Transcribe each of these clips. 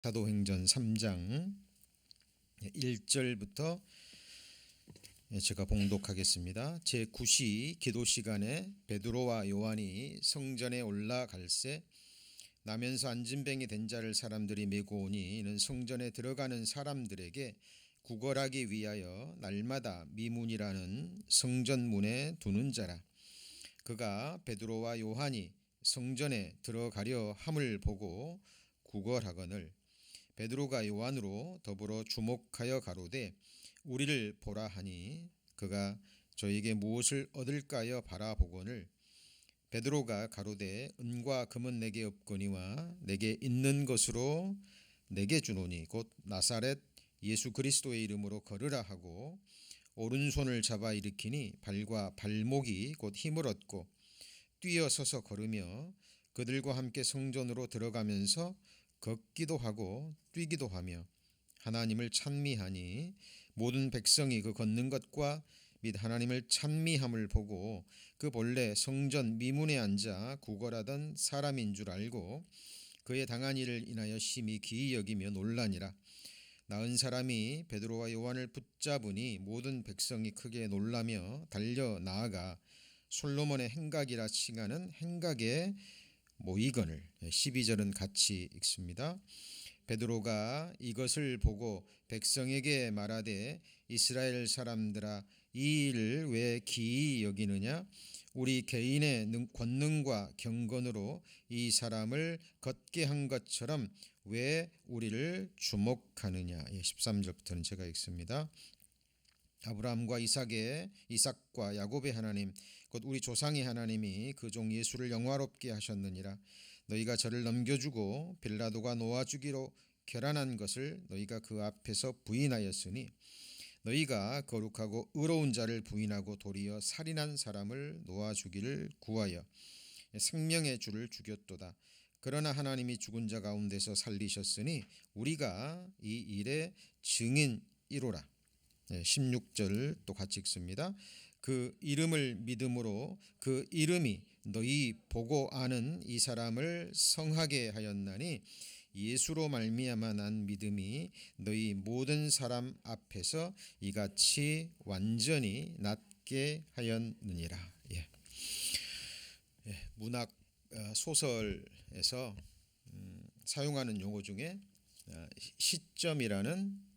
사도행전 3장 1절부터 제가 봉독하겠습니다. 제9시 기도 시간에 베드로와 요한이 성전에 올라갈새 나면서 안진뱅이 된 자를 사람들이 메고 오니 이는 성전에 들어가는 사람들에게 구걸하기 위하여 날마다 미문이라는 성전문에 두는 자라. 그가 베드로와 요한이 성전에 들어가려 함을 보고 구걸하거늘 베드로가 요한으로 더불어 주목하여 가로되 우리를 보라 하니 그가 저에게 무엇을 얻을까요 바라보거늘 베드로가 가로되 은과 금은 내게 없거니와 내게 있는 것으로 내게 주노니 곧 나사렛 예수 그리스도의 이름으로 걸으라 하고 오른손을 잡아 일으키니 발과 발목이 곧 힘을 얻고 뛰어서서 걸으며 그들과 함께 성전으로 들어가면서 걷기도 하고 뛰기도 하며 하나님을 찬미하니 모든 백성이 그 걷는 것과 및 하나님을 찬미함을 보고 그 본래 성전 미문에 앉아 구걸하던 사람인 줄 알고 그의 당한 일을 인하여 심히 기이 여기며 놀라니라. 나은 사람이 베드로와 요한을 붙잡으니 모든 백성이 크게 놀라며 달려 나아가 솔로몬의 행각이라 칭하는 행각에 모이거늘. 12절은 같이 읽습니다. 베드로가 이것을 보고 백성에게 말하되 이스라엘 사람들아 이 일을 왜 기이 여기느냐 우리 개인의 권능과 경건으로 이 사람을 걷게 한 것처럼 왜 우리를 주목하느냐. 13절부터는 제가 읽습니다. 아브라함과 이삭과 야곱의 하나님 곧 우리 조상의 하나님이 그 종 예수를 영화롭게 하셨느니라. 너희가 저를 넘겨주고 빌라도가 놓아주기로 결단한 것을 너희가 그 앞에서 부인하였으니 너희가 거룩하고 의로운 자를 부인하고 도리어 살인한 사람을 놓아주기를 구하여 생명의 주를 죽였도다. 그러나 하나님이 죽은 자 가운데서 살리셨으니 우리가 이 일의 증인이로라. 16절 또 같이 읽습니다. 그 이름을 믿음으로 그 이름이 너희 보고 아는 이 사람을 성하게 하였나니 예수로 말미암아 난 믿음이 너희 모든 사람 앞에서 이같이 완전히 낫게 하였느니라. 문학 소설에서 사용하는 용어 중에 시점이라는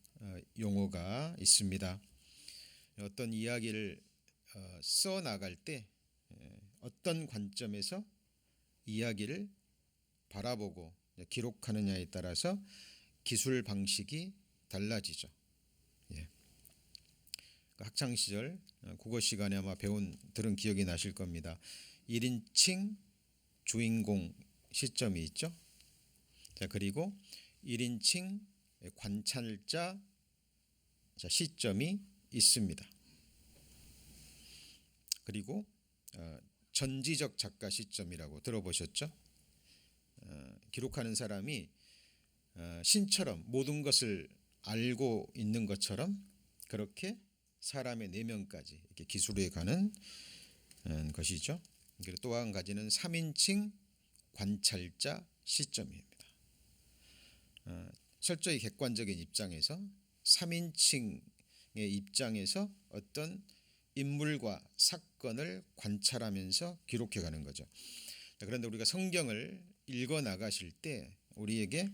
용어가 있습니다. 어떤 이야기를 써 나갈 때 어떤 관점에서 이야기를 바라보고 기록하느냐에 따라서 기술 방식이 달라지죠. 학창 시절 국어 시간에 아마 들은 기억이 나실 겁니다. 1인칭 주인공 시점이 있죠. 자, 그리고 1인칭 관찰자 시점이 있습니다. 그리고 전지적 작가 시점이라고 들어보셨죠? 기록하는 사람이 신처럼 모든 것을 알고 있는 것처럼 그렇게 사람의 내면까지 이렇게 기술해 가는 것이죠. 그리고 또 한 가지는 3인칭 관찰자 시점입니다. 철저히 객관적인 입장에서 3인칭의 입장에서 어떤 인물과 사건을 관찰하면서 기록해 가는 거죠. 그런데 우리가 성경을 읽어 나가실 때 우리에게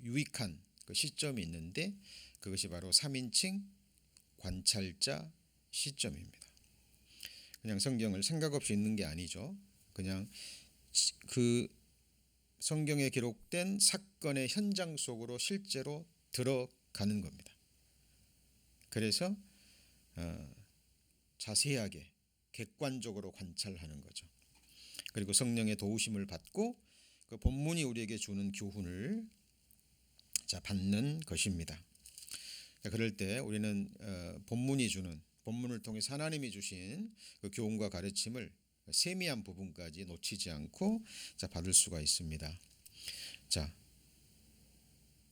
유익한 그 시점이 있는데 그것이 바로 3인칭 관찰자 시점입니다. 그냥 성경을 생각 없이 읽는 게 아니죠. 그냥 그 성경에 기록된 사건의 현장 속으로 실제로 들어가는 겁니다. 그래서 자세하게 객관적으로 관찰하는 거죠. 그리고 성령의 도우심을 받고 그 본문이 우리에게 주는 교훈을 받는 것입니다. 그럴 때 우리는 본문을 통해서 하나님이 주신 그 교훈과 가르침을 세미한 부분까지 놓치지 않고 받을 수가 있습니다. 자,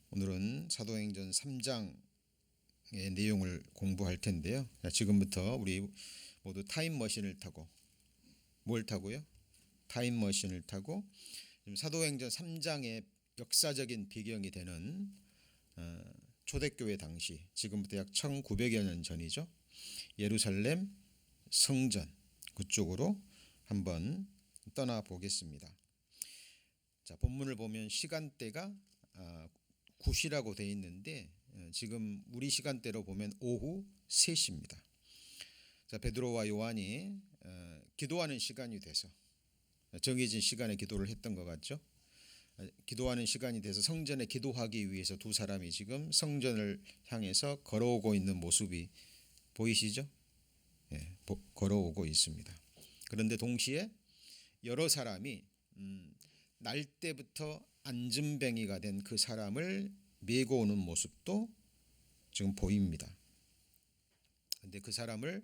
오늘은 사도행전 3장의 내용을 공부할 텐데요. 지금부터 우리 모두 타임머신을 타고 뭘 타고요? 타임머신을 타고 사도행전 3장의 역사적인 배경이 되는 초대교회 당시, 지금부터 약 1900여 년 전이죠. 예루살렘 성전 그쪽으로 한번 떠나 보겠습니다. 자, 본문을 보면 시간대가 9시라고 되어 있는데 지금 우리 시간대로 보면 오후 3시입니다. 자, 베드로와 요한이 기도하는 시간이 돼서 정해진 시간에 기도를 했던 것 같죠. 기도하는 시간이 돼서 성전에 기도하기 위해서 두 사람이 지금 성전을 향해서 걸어오고 있는 모습이 보이시죠? 예, 걸어오고 있습니다. 그런데 동시에 여러 사람이 날 때부터 안진뱅이가 된 그 사람을 메고 오는 모습도 지금 보입니다. 그런데 그 사람을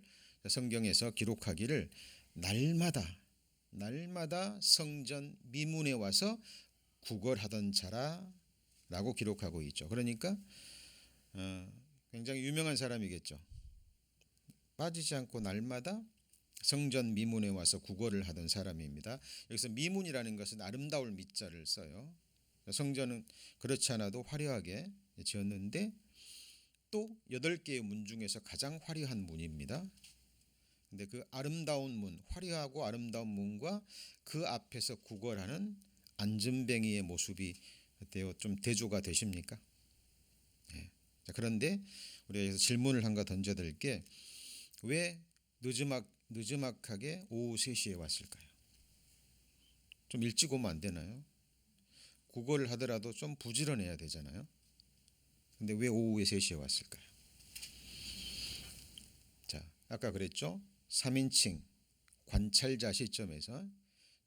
성경에서 기록하기를 날마다 성전 미문에 와서 구걸하던 자라라고 기록하고 있죠. 그러니까 굉장히 유명한 사람이겠죠. 빠지지 않고 날마다 성전 미문에 와서 구걸을 하던 사람입니다. 여기서 미문이라는 것은 아름다울 미자를 써요. 성전은 그렇지 않아도 화려하게 지었는데 또 8개의 문 중에서 가장 화려한 문입니다. 근데 그 아름다운 문, 화려하고 아름다운 문과 그 앞에서 구걸하는 안진뱅이의 모습이 어때요? 좀 대조가 되십니까? 네. 자, 그런데 우리가 여기서 질문을 한 거 던져드릴 게 왜 늦지막하게 오후 3시에 왔을까요? 좀 일찍 오면 안 되나요? 구걸을 하더라도 좀 부지런해야 되잖아요. 근데 왜 오후에 3시에 왔을까요? 자, 아까 그랬죠? 3인칭 관찰자 시점에서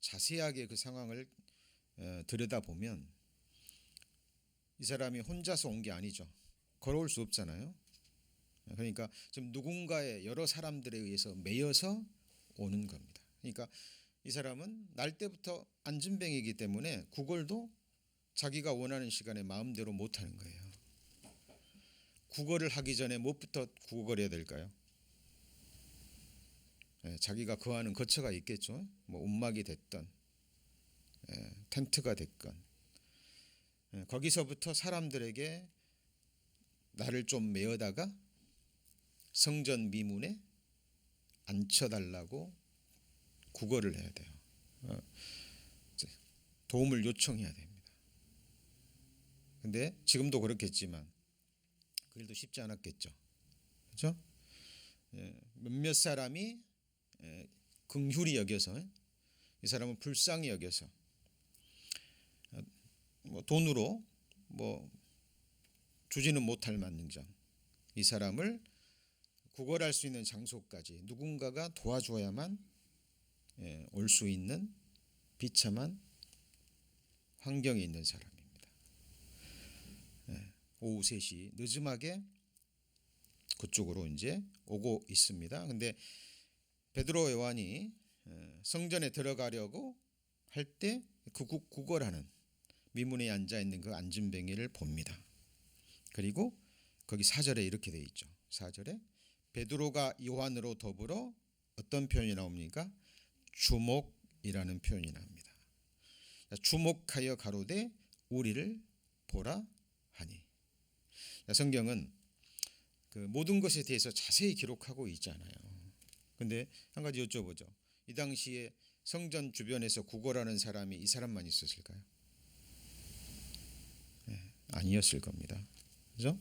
자세하게 그 상황을 들여다보면 이 사람이 혼자서 온 게 아니죠. 걸어올 수 없잖아요. 그러니까 지금 누군가의 여러 사람들에 의해서 매여서 오는 겁니다. 그러니까 이 사람은 날 때부터 안진뱅이기 때문에 구걸도 자기가 원하는 시간에 마음대로 못하는 거예요. 구걸을 하기 전에 무엇부터 구걸해야 될까요? 자기가 거하는 거처가 있겠죠. 뭐 움막이 됐던 텐트가 됐건 거기서부터 사람들에게 나를 좀 메어다가 성전 미문에 앉혀달라고 구걸을 해야 돼요. 도움을 요청해야 됩니다. 근데 지금도 그렇겠지만 그 일도 쉽지 않았겠죠. 그렇죠? 몇몇 사람이 긍휼히 여겨서 이 사람은 불쌍히 여겨서 뭐 돈으로 뭐 주지는 못할 만능장 이 사람을 구걸할 수 있는 장소까지 누군가가 도와줘야만 올 수 있는 비참한 환경에 있는 사람입니다. 오후 3시 늦음하게 그쪽으로 이제 오고 있습니다. 근데 베드로 요한이 성전에 들어가려고 할 때 그 구걸하는 미문에 앉아 있는 그 안진뱅이를 봅니다. 그리고 거기 4절에 이렇게 돼 있죠. 4절에 베드로가 요한으로 더불어 어떤 표현이 나옵니까? 주목이라는 표현이 나옵니다. 주목하여 가로되 우리를 보라 하니. 성경은 그 모든 것에 대해서 자세히 기록하고 있잖아요. 근데 한 가지 여쭤보죠. 이 당시에 성전 주변에서 구걸하는 사람이 이 사람만 있었을까요? 아니었을 겁니다. 그죠?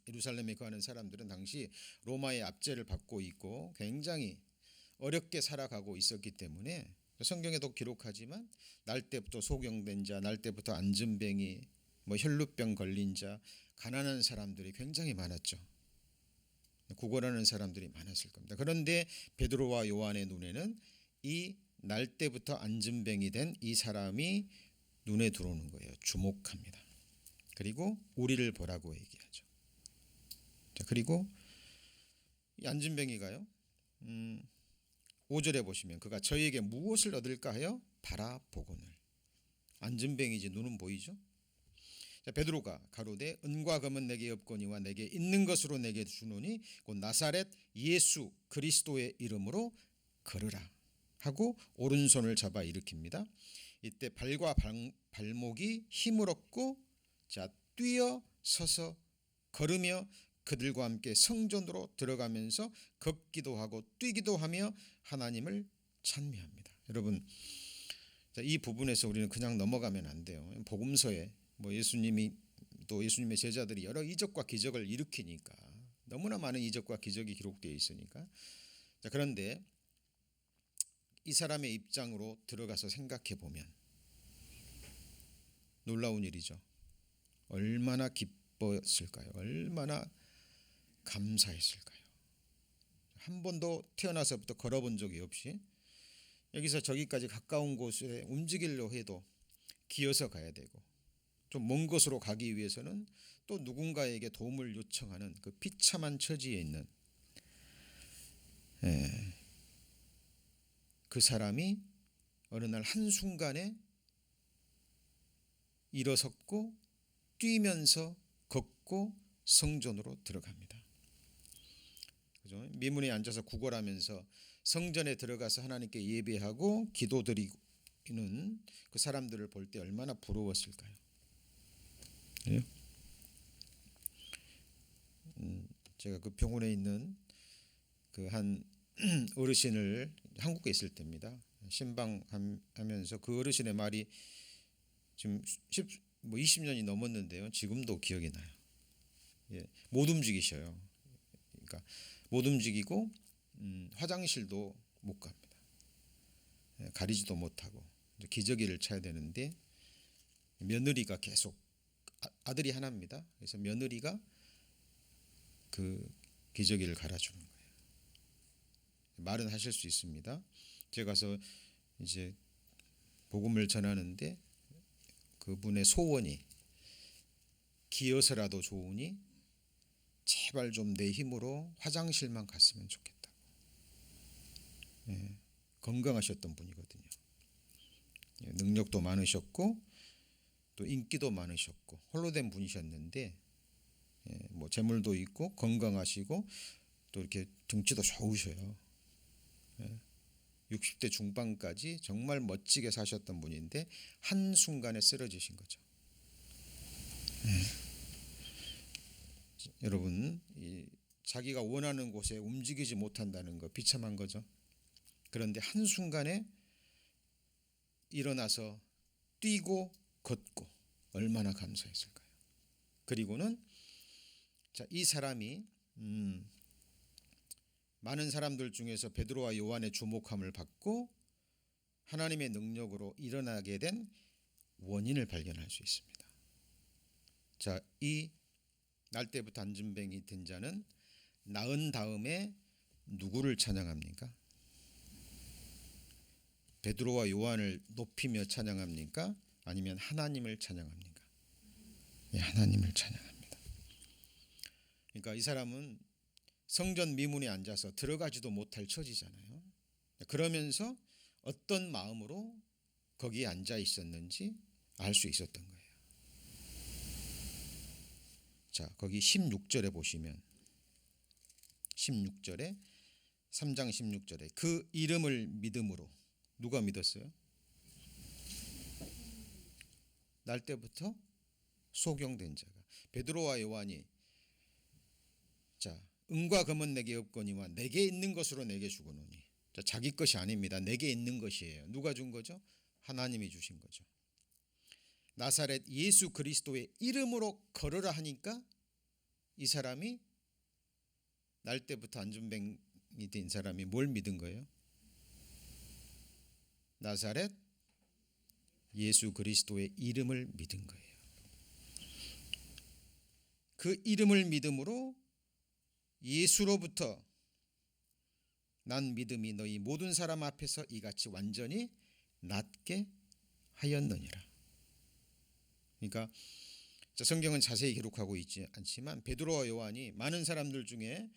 예루살렘에 거하는 사람들은 당시 로마의 압제를 받고 있고 굉장히 어렵게 살아가고 있었기 때문에 성경에도 기록하지만 날 때부터 소경된 자, 날 때부터 안진뱅이, 뭐 혈루병 걸린 자, 가난한 사람들이 굉장히 많았죠. 구걸하는 사람들이 많았을 겁니다. 그런데 베드로와 요한의 눈에는 이 날 때부터 안진뱅이 된 이 사람이 눈에 들어오는 거예요. 주목합니다. 그리고 우리를 보라고 얘기하죠. 자, 그리고 이 안진뱅이가요. 5절에 보시면 그가 저희에게 무엇을 얻을까 하여 바라보거늘. 안진뱅이지 눈은 보이죠. 자, 베드로가 가로되 은과 금은 내게 없거니와 내게 있는 것으로 내게 주노니 곧 나사렛 예수 그리스도의 이름으로 걸으라 하고 오른손을 잡아 일으킵니다. 이때 발과 발목이 힘을 얻고 자 뛰어 서서 걸으며 그들과 함께 성전으로 들어가면서 걷기도 하고 뛰기도 하며 하나님을 찬미합니다. 여러분, 이 부분에서 우리는 그냥 넘어가면 안 돼요. 복음서에 예수님이 또 예수님의 제자들이 여러 이적과 기적을 일으키니까 너무나 많은 이적과 기적이 기록되어 있으니까 그런데 이 사람의 입장으로 들어가서 생각해 보면 놀라운 일이죠. 얼마나 기뻤을까요? 얼마나 감사했을까요? 한 번도 태어나서부터 걸어본 적이 없이 여기서 저기까지 가까운 곳에 움직이려 해도 기어서 가야 되고 좀 먼 곳으로 가기 위해서는 또 누군가에게 도움을 요청하는 그 비참한 처지에 있는 그 사람이 어느 날 한순간에 일어섰고 뛰면서 걷고 성전으로 들어갑니다. 그죠? 미문에 앉아서 구걸하면서 성전에 들어가서 하나님께 예배하고 기도드리는 그 사람들을 볼 때 얼마나 부러웠을까요? 예? 제가 그 병원에 있는 그 한 어르신을 한국에 있을 때입니다. 신방하면서 그 어르신의 말이 지금 20년이 넘었는데요. 지금도 기억이 나요. 예, 못 움직이셔요. 그러니까 못 움직이고 화장실도 못 갑니다. 예, 가리지도 못하고 기저귀를 차야 되는데 며느리가 계속 아들이 하나입니다. 그래서 며느리가 그 기저귀를 갈아주는 거예요. 말은 하실 수 있습니다. 제가 가서 이제 복음을 전하는데 그분의 소원이 기어서라도 좋으니 제발 좀 내 힘으로 화장실만 갔으면 좋겠다고. 예, 건강하셨던 분이거든요. 예, 능력도 많으셨고 또 인기도 많으셨고 홀로 된 분이셨는데 예, 재물도 있고 건강하시고 또 이렇게 등치도 좋으셔요. 예, 60대 중반까지 정말 멋지게 사셨던 분인데 한순간에 쓰러지신 거죠. 여러분, 자기가 원하는 곳에 움직이지 못한다는 거 비참한 거죠. 그런데 한순간에 일어나서 뛰고 걷고 얼마나 감사했을까요? 그리고는 이 사람이 많은 사람들 중에서 베드로와 요한의 주목함을 받고 하나님의 능력으로 일어나게 된 원인을 발견할 수 있습니다. 자, 이 날때부터 안진뱅이 된 자는 나은 다음에 누구를 찬양합니까? 베드로와 요한을 높이며 찬양합니까? 아니면 하나님을 찬양합니까? 네, 하나님을 찬양합니다. 그러니까 이 사람은 성전 미문에 앉아서 들어가지도 못할 처지잖아요. 그러면서 어떤 마음으로 거기에 앉아 있었는지 알 수 있었던 거예요. 자, 거기 16절에 보시면 16절에 3장 16절에 그 이름을 믿음으로 누가 믿었어요? 날 때부터 소경된 자가 베드로와 요한이 자, 은과 금은 내게 없거니와 내게 있는 것으로 내게 주거노니 자, 자기 것이 아닙니다. 내게 있는 것이에요. 누가 준 거죠? 하나님이 주신 거죠. 나사렛 예수 그리스도의 이름으로 걸으라 하니까 이 사람이 날 때부터 안진뱅이 된 사람이 뭘 믿은 거예요? 나사렛 예수 그리스도의 이름을 믿은 거예요. 그 이름을 믿음으로 예수로부터 난 믿음이 너희 모든 사람 앞에서 이같이 완전히 낫게 하였느니라. 그러니까 성경은 자세히 기록하고 있지 않지만 베드로와 요한이 많은 사람들 중에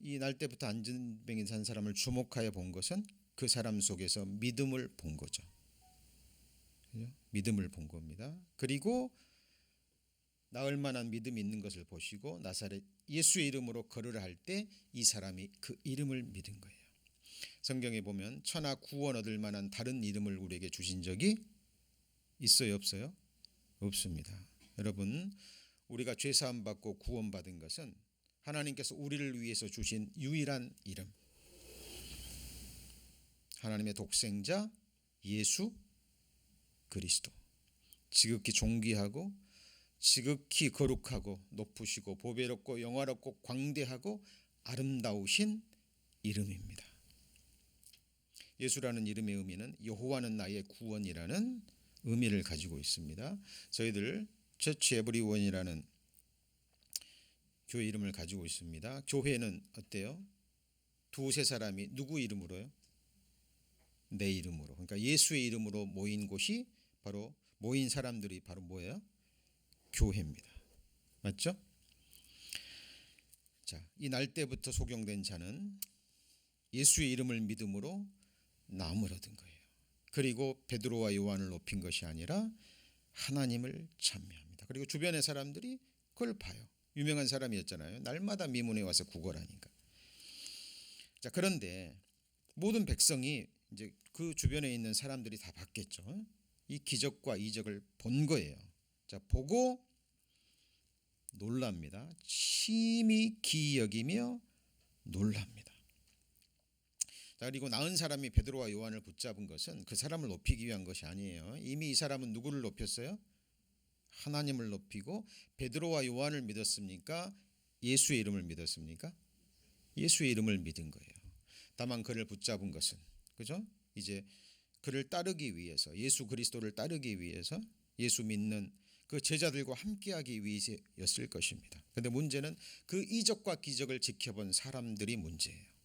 이 날 때부터 안진뱅이 산 사람을 주목하여 본 것은 그 사람 속에서 믿음을 본 거죠. 믿음을 본 겁니다. 그리고 나을 만한 믿음이 있는 것을 보시고 나사렛 예수의 이름으로 걸으라 할 때 이 사람이 그 이름을 믿은 거예요. 성경에 보면 천하 구원 얻을 만한 다른 이름을 우리에게 주신 적이 있어요, 없어요? 없습니다. 여러분, 우리가 죄 사함 받고 구원받은 것은 하나님께서 우리를 위해서 주신 유일한 이름, 하나님의 독생자 예수 그리스도. 지극히 존귀하고 지극히 거룩하고 높으시고 보배롭고 영화롭고 광대하고 아름다우신 이름입니다. 예수라는 이름의 의미는 여호와는 나의 구원이라는 의미를 가지고 있습니다. 저희들 처치 에브리원이라는 교회 이름을 가지고 있습니다. 교회는 어때요? 두세 사람이 누구 이름으로요? 내 이름으로. 그러니까 예수의 이름으로 모인 곳이 바로 모인 사람들이 바로 뭐예요? 교회입니다. 맞죠? 자, 이 날 때부터 소경된 자는 예수의 이름을 믿음으로 나음을 얻은 거예요. 그리고 베드로와 요한을 높인 것이 아니라 하나님을 찬미합니다. 그리고 주변의 사람들이 그걸 봐요. 유명한 사람이었잖아요. 날마다 미문에 와서 구걸하니까. 자, 그런데 모든 백성이 이제 그 주변에 있는 사람들이 다 봤겠죠. 이 기적과 이적을 본 거예요. 자, 보고 놀랍니다. 심히 기이 여기며 놀랍니다. 자, 그리고 나은 사람이 베드로와 요한을 붙잡은 것은 그 사람을 높이기 위한 것이 아니에요. 이미 이 사람은 누구를 높였어요? 하나님을 높이고 베드로와 요한을 믿었습니까? 예수의 이름을 믿었습니까? 예수의 이름을 믿은 거예요. 다만 그를 붙잡은 것은, 그죠? 이제 그를 따르기 위해서, 예수 그리스도를 따르기 위해서 예수 믿는 그 제자들과 함께하기 위해서였을 것입니다. 그런데 문제는 그 이적과 기적을 지켜본 사람들이 문제예요.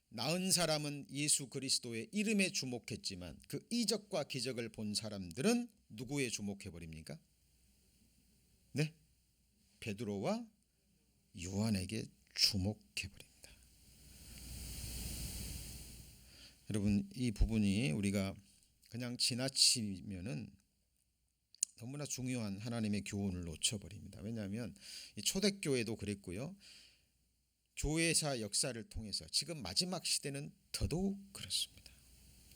나은 사람은 예수 그리스도의 이름에 주목했지만 그 이적과 기적을 본 사람들은 누구에 주목해 버립니까? 네, 베드로와 요한에게 주목해 버립니다. 여러분, 이 부분이 우리가 그냥 지나치면은 너무나 중요한 하나님의 교훈을 놓쳐버립니다. 왜냐하면 이 초대교회도 그랬고요. 교회사 역사를 통해서 지금 마지막 시대는 더더욱 그렇습니다.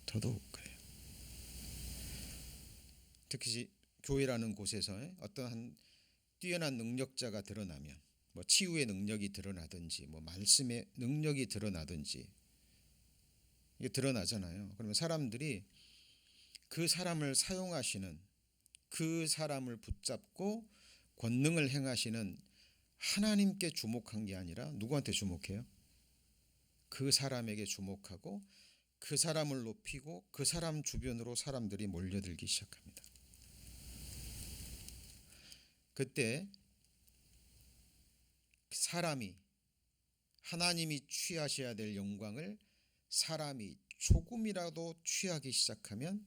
더더욱 그래요. 특히 교회라는 곳에서 어떠한 뛰어난 능력자가 드러나면, 뭐 치유의 능력이 드러나든지 뭐 말씀의 능력이 드러나든지 이게 드러나잖아요. 그러면 사람들이 그 사람을 사용하시는, 그 사람을 붙잡고 권능을 행하시는 하나님께 주목한 게 아니라 누구한테 주목해요? 그 사람에게 주목하고 그 사람을 높이고 그 사람 주변으로 사람들이 몰려들기 시작합니다. 그때 사람이, 하나님이 취하셔야 될 영광을 사람이 조금이라도 취하기 시작하면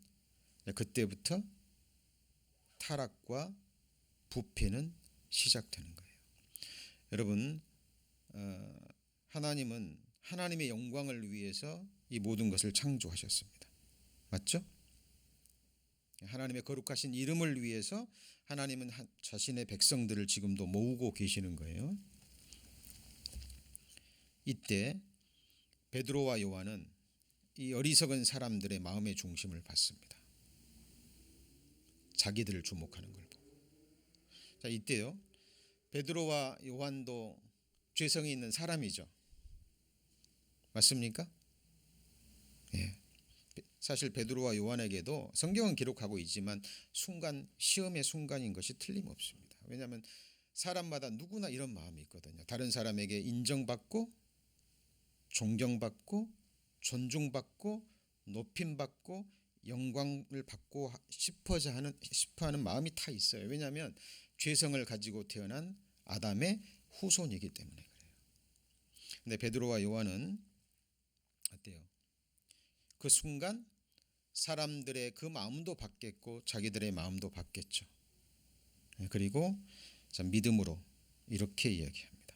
그때부터 타락과 부패는 시작되는 거예요. 여러분, 하나님은 하나님의 영광을 위해서 이 모든 것을 창조하셨습니다. 맞죠? 하나님의 거룩하신 이름을 위해서 하나님은 자신의 백성들을 지금도 모으고 계시는 거예요. 이때 베드로와 요한은 이 어리석은 사람들의 마음의 중심을 받습니다. 자기들을 주목하는 걸 보고. 자, 이때요, 베드로와 요한도 죄성이 있는 사람이죠. 맞습니까? 예. 사실 베드로와 요한에게도 성경은 기록하고 있지만 순간, 시험의 순간인 것이 틀림없습니다. 왜냐하면 사람마다 누구나 이런 마음이 있거든요. 다른 사람에게 인정받고 존경받고 존중받고 높임받고 영광을 받고 싶어하는 마음이 다 있어요. 왜냐하면 죄성을 가지고 태어난 아담의 후손이기 때문에 그래요. 근데 베드로와 요한은 어때요? 그 순간 사람들의 그 마음도 바뀌었고 자기들의 마음도 바뀌었죠. 그리고 자, 믿음으로 이렇게 이야기합니다.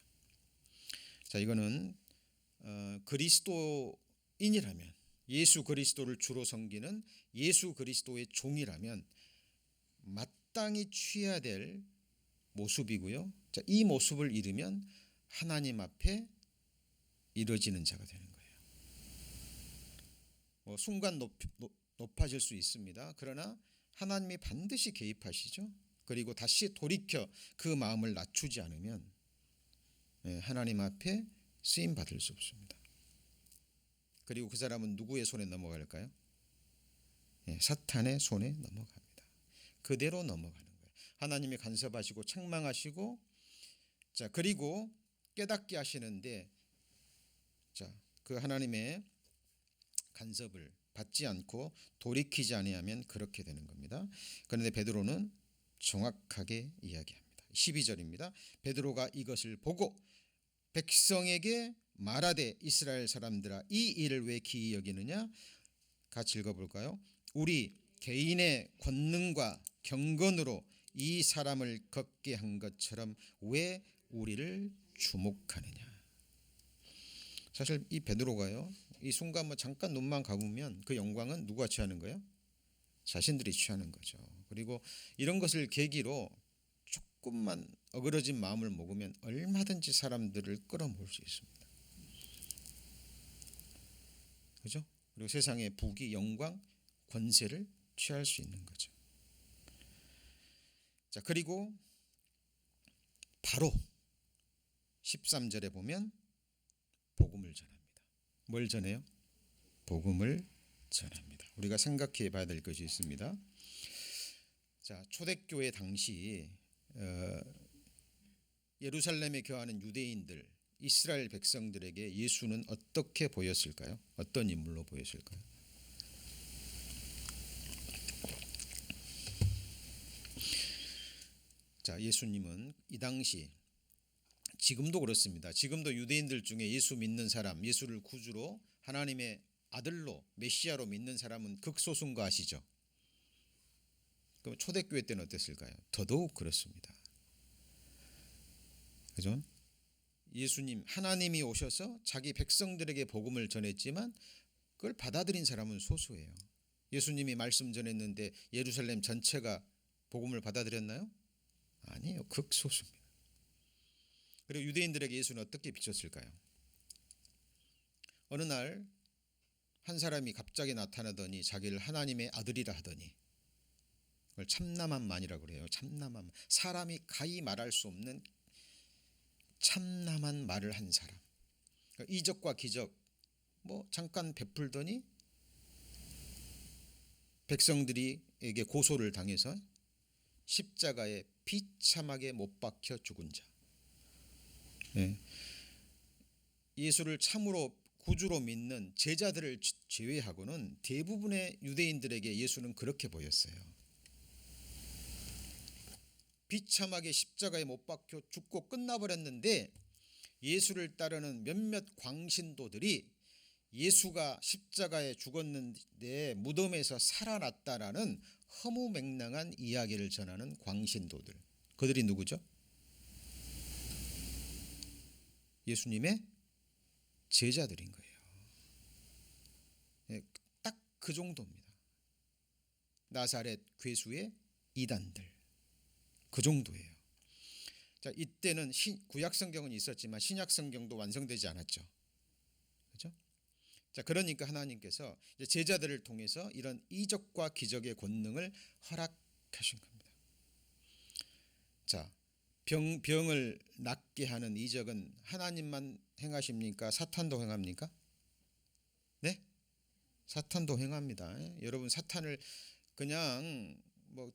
자, 이거는 그리스도인이라면, 예수 그리스도를 주로 섬기는 예수 그리스도의 종이라면 마땅히 취해야 될 모습이고요. 자, 이 모습을 잃으면 하나님 앞에 이뤄지는 자가 되는 거예요. 순간 높아질 수 있습니다. 그러나 하나님이 반드시 개입하시죠. 그리고 다시 돌이켜 그 마음을 낮추지 않으면 하나님 앞에 쓰임 받을 수 없습니다. 그리고 그 사람은 누구의 손에 넘어갈까요? 사탄의 손에 넘어갑니다. 그대로 넘어가는 거예요. 하나님이 간섭하시고 책망하시고, 자 그리고 깨닫게 하시는데, 자 그 하나님의 간섭을 받지 않고 돌이키지 아니하면 그렇게 되는 겁니다. 그런데 베드로는 정확하게 이야기합니다. 12절입니다. 베드로가 이것을 보고 백성에게 말하되 이스라엘 사람들아 이 일을 왜 기이 여기느냐. 같이 읽어볼까요? 우리 개인의 권능과 경건으로 이 사람을 걷게 한 것처럼 왜 우리를 주목하느냐. 사실 이 베드로가요, 이 순간 잠깐 눈만 감으면 그 영광은 누가 취하는 거예요? 자신들이 취하는 거죠. 그리고 이런 것을 계기로 조금만 어그러진 마음을 먹으면 얼마든지 사람들을 끌어모을 수 있습니다. 그죠? 그리고 세상의 부귀, 영광, 권세를 취할 수 있는 거죠. 자, 그리고 바로 13절에 보면 복음을 전합니다. 뭘 전해요? 복음을 전합니다. 우리가 생각해 봐야 될 것이 있습니다. 자, 초대교회 당시 예루살렘에 거하는 유대인들, 이스라엘 백성들에게 예수는 어떻게 보였을까요? 어떤 인물로 보였을까요? 자, 예수님은 이 당시, 지금도 그렇습니다. 지금도 유대인들 중에 예수 믿는 사람, 예수를 구주로 하나님의 아들로 메시아로 믿는 사람은 극소수인 거 아시죠? 그럼 초대교회 때는 어땠을까요? 더더욱 그렇습니다. 그죠? 예수님, 하나님이 오셔서 자기 백성들에게 복음을 전했지만 그걸 받아들인 사람은 소수예요. 예수님이 말씀 전했는데 예루살렘 전체가 복음을 받아들였나요? 아니에요. 극소수입니다. 그리고 유대인들에게 예수는 어떻게 비쳤을까요? 어느 날 한 사람이 갑자기 나타나더니 자기를 하나님의 아들이라 하더니, 그걸 참남한 만이라고 그래요. 참남한 만. 사람이 가히 말할 수 없는 참남한 말을 한 사람. 그러니까 이적과 기적 잠깐 베풀더니 백성들에게 고소를 당해서 십자가에 비참하게 못 박혀 죽은 자. 예수를 참으로 구주로 믿는 제자들을 제외하고는 대부분의 유대인들에게 예수는 그렇게 보였어요. 비참하게 십자가에 못 박혀 죽고 끝나버렸는데 예수를 따르는 몇몇 광신도들이 예수가 십자가에 죽었는데 무덤에서 살아났다라는 허무맹랑한 이야기를 전하는 광신도들. 그들이 누구죠? 예수님의 제자들인 거예요. 딱 그 정도입니다. 나사렛 괴수의 이단들. 그 정도예요. 자, 이때는 구약 성경은 있었지만 신약 성경도 완성되지 않았죠. 그렇죠? 자, 그러니까 하나님께서 이제 제자들을 통해서 이런 이적과 기적의 권능을 허락하신 겁니다. 자, 병을 낫게 하는 이적은 하나님만 행하십니까? 사탄도 행합니까? 네? 사탄도 행합니다. 여러분, 사탄을 그냥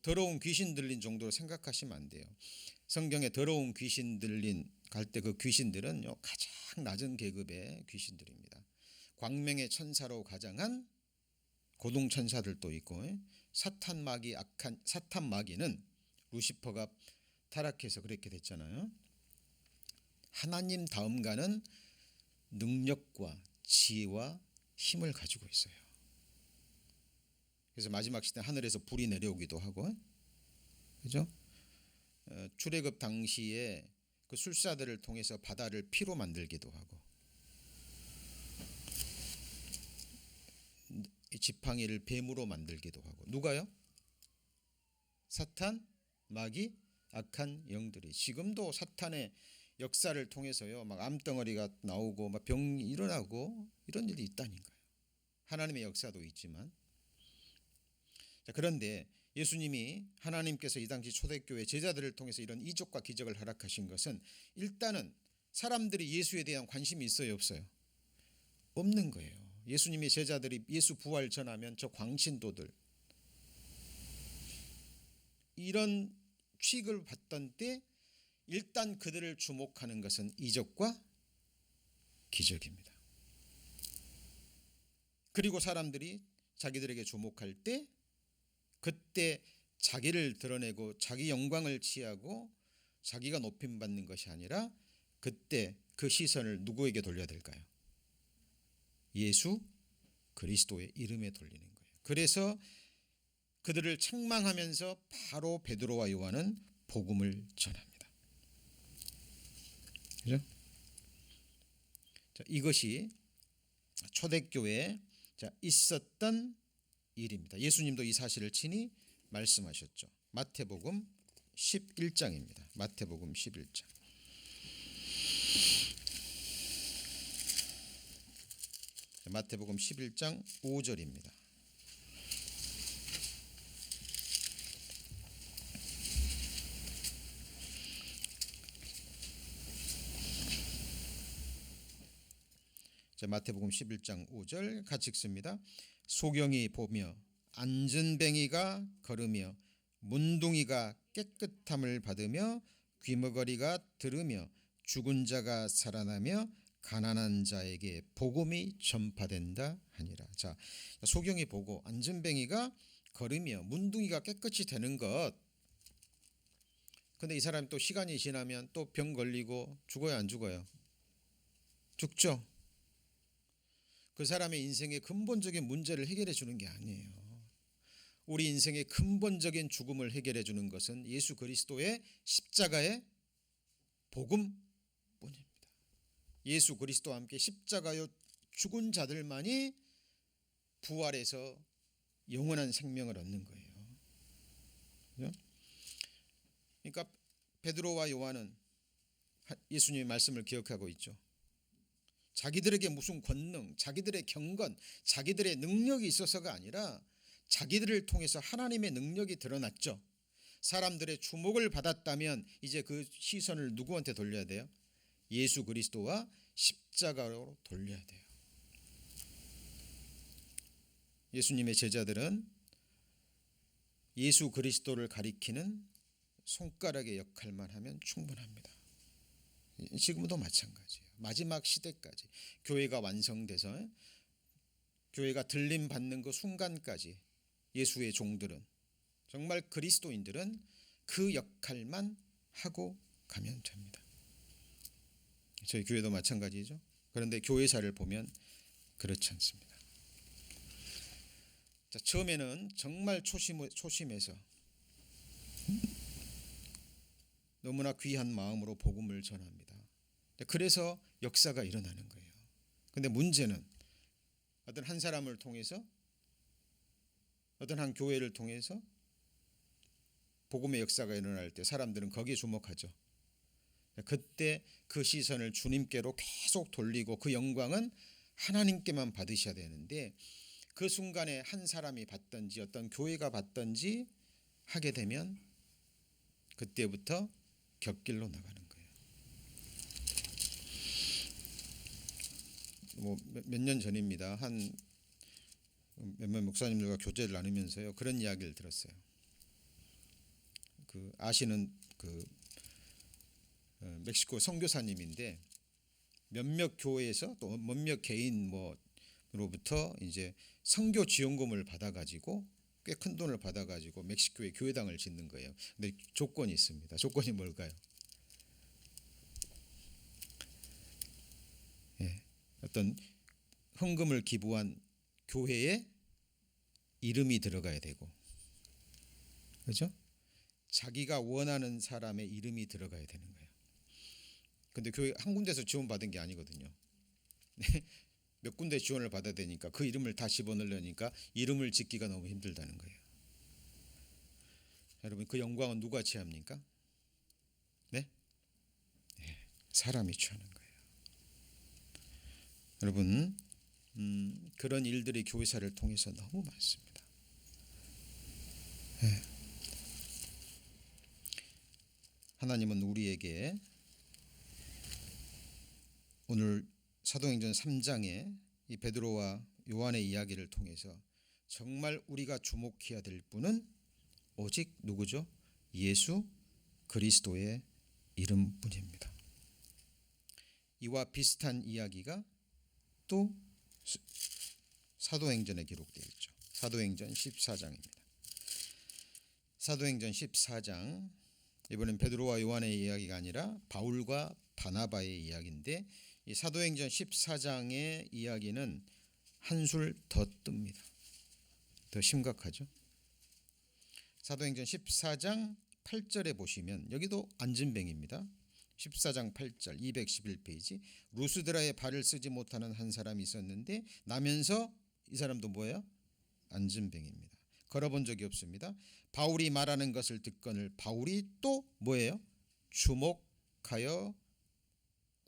더러운 귀신 들린 정도로 생각하시면 안 돼요. 성경에 더러운 귀신 들린 갈 때 그 귀신들은요, 가장 낮은 계급의 귀신들입니다. 광명의 천사로 가장한 고동 천사들도 있고, 사탄 마귀는 루시퍼가 타락해서 그렇게 됐잖아요. 하나님 다음 가는 능력과 지혜와 힘을 가지고 있어요. 그래서 마지막 시대 하늘에서 불이 내려오기도 하고, 그죠? 출애굽 당시에 그 술사들을 통해서 바다를 피로 만들기도 하고, 지팡이를 뱀으로 만들기도 하고. 누가요? 사탄, 마귀, 악한 영들이 지금도 사탄의 역사를 통해서요, 암덩어리가 나오고 병이 일어나고 이런 일이 있다는 거예요. 하나님의 역사도 있지만, 자, 그런데 예수님이 하나님께서 이 당시 초대교회 제자들을 통해서 이런 이적과 기적을 허락하신 것은 일단은 사람들이 예수에 대한 관심이 있어요, 없어요? 없는 거예요. 예수님의 제자들이 예수 부활 전하면 저 광신도들 이런 취급을 받던 때 일단 그들을 주목하는 것은 이적과 기적입니다. 그리고 사람들이 자기들에게 주목할 때 그때 자기를 드러내고 자기 영광을 취하고 자기가 높임받는 것이 아니라 그때 그 시선을 누구에게 돌려야 될까요? 예수 그리스도의 이름에 돌리는 거예요. 그래서 그들을 책망하면서 바로 베드로와 요한은 복음을 전합니다. 그죠? 자, 이것이 초대교회에 있었던 일입니다. 예수님도 이 사실을 친히 말씀하셨죠. 마태복음 11장입니다. 마태복음 11장. 마태복음 11장 5절입니다. 마태복음 11장 5절 같이 읽습니다. 소경이 보며 안전뱅이가 걸으며 문둥이가 깨끗함을 받으며 귀머거리가 들으며 죽은 자가 살아나며 가난한 자에게 복음이 전파된다 하니라. 자, 소경이 보고 안전뱅이가 걸으며 문둥이가 깨끗이 되는 것. 근데 이 사람이 또 시간이 지나면 또 병 걸리고 죽어요, 안 죽어요? 죽죠. 그 사람의 인생의 근본적인 문제를 해결해 주는 게 아니에요. 우리 인생의 근본적인 죽음을 해결해 주는 것은 예수 그리스도의 십자가의 복음뿐입니다. 예수 그리스도와 함께 십자가요 죽은 자들만이 부활해서 영원한 생명을 얻는 거예요. 그러니까 베드로와 요한은 예수님의 말씀을 기억하고 있죠. 자기들에게 무슨 권능, 자기들의 경건, 자기들의 능력이 있어서가 아니라 자기들을 통해서 하나님의 능력이 드러났죠. 사람들의 주목을 받았다면 이제 그 시선을 누구한테 돌려야 돼요? 예수 그리스도와 십자가로 돌려야 돼요. 예수님의 제자들은 예수 그리스도를 가리키는 손가락의 역할만 하면 충분합니다. 지금도 마찬가지예요. 마지막 시대까지 교회가 완성돼서 교회가 들림 받는 그 순간까지 예수의 종들은 정말 그리스도인들은 그 역할만 하고 가면 됩니다. 저희 교회도 마찬가지죠. 그런데 교회사를 보면 그렇지 않습니다. 자, 처음에는 정말 초심해서 너무나 귀한 마음으로 복음을 전합니다. 그래서 역사가 일어나는 거예요. 그런데 문제는 어떤 한 사람을 통해서 어떤 한 교회를 통해서 복음의 역사가 일어날 때 사람들은 거기에 주목하죠. 그때 그 시선을 주님께로 계속 돌리고 그 영광은 하나님께만 받으셔야 되는데 그 순간에 한 사람이 받든지 어떤 교회가 받든지 하게 되면 그때부터 곁길로 나가는 거예요. 몇 년 전입니다. 한 몇몇 목사님들과 교제를 나누면서요 그런 이야기를 들었어요. 그 아시는 그 멕시코 선교사님인데 몇몇 교회에서 또 몇몇 개인 로부터 이제 선교 지원금을 받아가지고 꽤 큰 돈을 받아가지고 멕시코에 교회당을 짓는 거예요. 근데 조건이 있습니다. 조건이 뭘까요? 어떤 헌금을 기부한 교회에 이름이 들어가야 되고, 그렇죠? 자기가 원하는 사람의 이름이 들어가야 되는 거예요. 근데 교회 한 군데서 지원 받은 게 아니거든요. 몇 군데 지원을 받아야 되니까 그 이름을 다 집어넣으려니까 이름을 짓기가 너무 힘들다는 거예요. 여러분, 그 영광은 누가 취합니까? 네? 사람이 취하는 거예요. 여러분, 그런 일들이 교회사를 통해서 너무 많습니다. 하나님은 우리에게 오늘 사도행전 3장의 이 베드로와 요한의 이야기를 통해서 정말 우리가 주목해야 될 분은 오직 누구죠? 예수 그리스도의 이름뿐입니다. 이와 비슷한 이야기가 또 사도행전에 기록되어 있죠. 사도행전 14장입니다. 사도행전 14장, 이번엔 베드로와 요한의 이야기가 아니라 바울과 바나바의 이야기인데, 이 사도행전 14장의 이야기는 한술 더 뜹니다. 더 심각하죠. 사도행전 14장 8절에 보시면 여기도 안진뱅입니다. 14장 8절 211페이지, 루스드라에 발을 쓰지 못하는 한 사람이 있었는데 나면서 이 사람도 뭐예요? 안진뱅입니다. 걸어본 적이 없습니다. 바울이 말하는 것을 듣거늘 바울이 또 뭐예요? 주목하여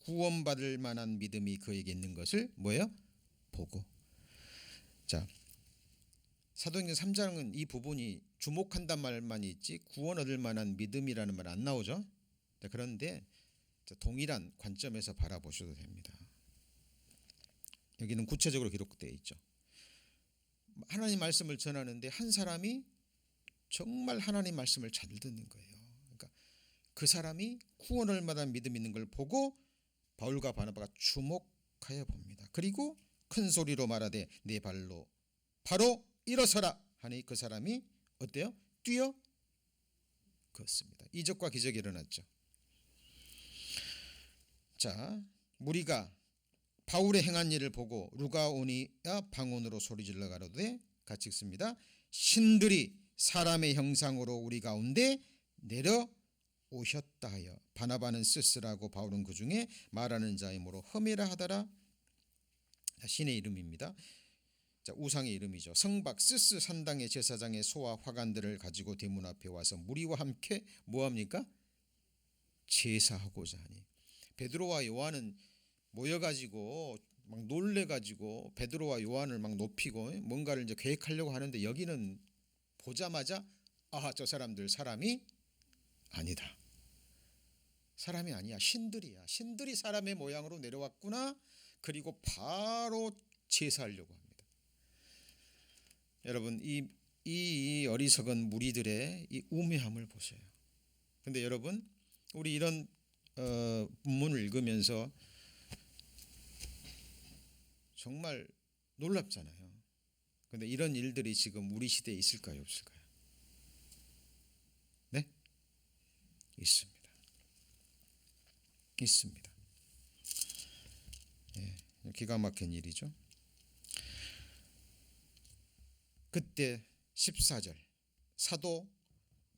구원받을 만한 믿음이 그에게 있는 것을 뭐예요? 보고. 자, 사도행전 3장은 이 부분이 주목한단 말만 있지 구원 얻을 만한 믿음이라는 말 안 나오죠. 자, 그런데 동일한 관점에서 바라보셔도 됩니다. 여기는 구체적으로 기록되어 있죠. 하나님 말씀을 전하는데 한 사람이 정말 하나님 말씀을 잘 듣는 거예요. 그러니까 그 사람이 구원을 만한 믿음 있는 걸 보고 바울과 바나바가 주목하여 봅니다. 그리고 큰 소리로 말하되 내 발로 바로 일어서라 하니 그 사람이 어때요? 뛰어 걷습니다. 이적과 기적이 일어났죠. 자, 무리가 바울의 행한 일을 보고 루가오니아 방언으로 소리질러 가로되 같이 읽습니다. 신들이 사람의 형상으로 우리 가운데 내려오셨다 하여 바나바는 스스라고 바울은 그 중에 말하는 자이므로 흠이라 하더라. 신의 이름입니다. 자, 우상의 이름이죠. 성박 스스 산당의 제사장의 소와 화관들을 가지고 대문 앞에 와서 무리와 함께 뭐합니까? 제사하고자 하니. 베드로와 요한은 모여가지고 막 놀래가지고 베드로와 요한을 막 높이고 뭔가를 이제 계획하려고 하는데 여기는 보자마자 아하, 저 사람들 사람이 아니다. 사람이 아니야. 신들이야. 신들이 사람의 모양으로 내려왔구나. 그리고 바로 제사하려고 합니다. 여러분, 이 어리석은 무리들의 이 우매함을 보세요. 근데 여러분, 우리 이런 본문을 읽으면서 정말 놀랍잖아요. 근데 이런 일들이 지금 우리 시대에 있을까요, 없을까요? 네? 있습니다. 있습니다. 예, 기가 막힌 일이죠. 그때 14절, 사도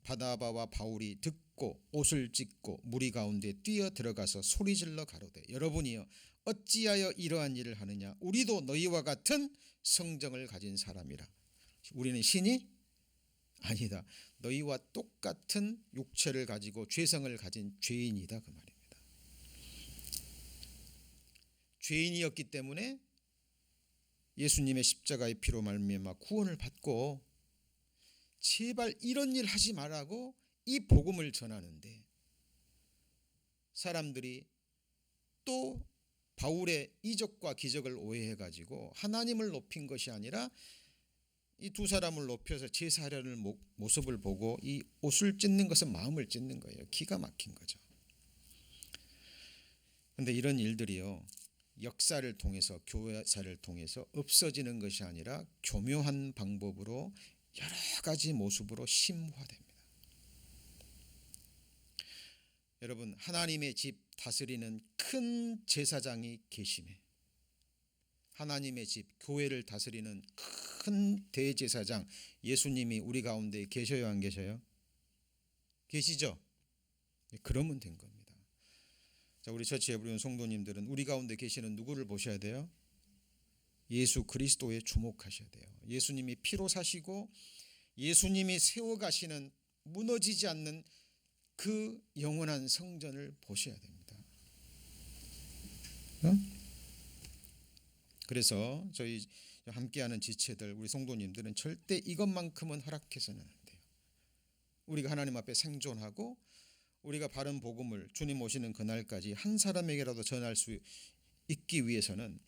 바나바와 바울이 듣고 옷을 찢고 무리 가운데 뛰어 들어가서 소리질러 가로되 여러분이여 어찌하여 이러한 일을 하느냐? 우리도 너희와 같은 성정을 가진 사람이라. 우리는 신이 아니다. 너희와 똑같은 육체를 가지고 죄성을 가진 죄인이다, 그 말입니다. 죄인이었기 때문에 예수님의 십자가의 피로 말미암아 구원을 받고 제발 이런 일 하지 말라고 이 복음을 전하는데 사람들이 또 바울의 이적과 기적을 오해해가지고 하나님을 높인 것이 아니라 이 두 사람을 높여서 제사하려는 모습을 보고 이 옷을 찢는 것은 마음을 찢는 거예요. 기가 막힌 거죠. 그런데 이런 일들이요, 역사를 통해서 교회사를 통해서 없어지는 것이 아니라 교묘한 방법으로 여러 가지 모습으로 심화됩니다. 여러분, 하나님의 집 다스리는 큰 제사장이 계심에 하나님의 집 교회를 다스리는 큰 대제사장 예수님이 우리 가운데 계셔요, 안 계셔요? 계시죠? 그러면 된 겁니다. 자, 우리 처치에 부르는 성도님들은 우리 가운데 계시는 누구를 보셔야 돼요? 예수 그리스도에 주목하셔야 돼요. 예수님이 피로 사시고 예수님이 세워가시는 무너지지 않는 그 영원한 성전을 보셔야 됩니다. 그래서 저희 함께하는 지체들 우리 성도님들은 절대 이것만큼은 허락해서는 안 돼요. 우리가 하나님 앞에 생존하고 우리가 바른 복음을 주님 오시는 그날까지 한 사람에게라도 전할 수 있기 위해서는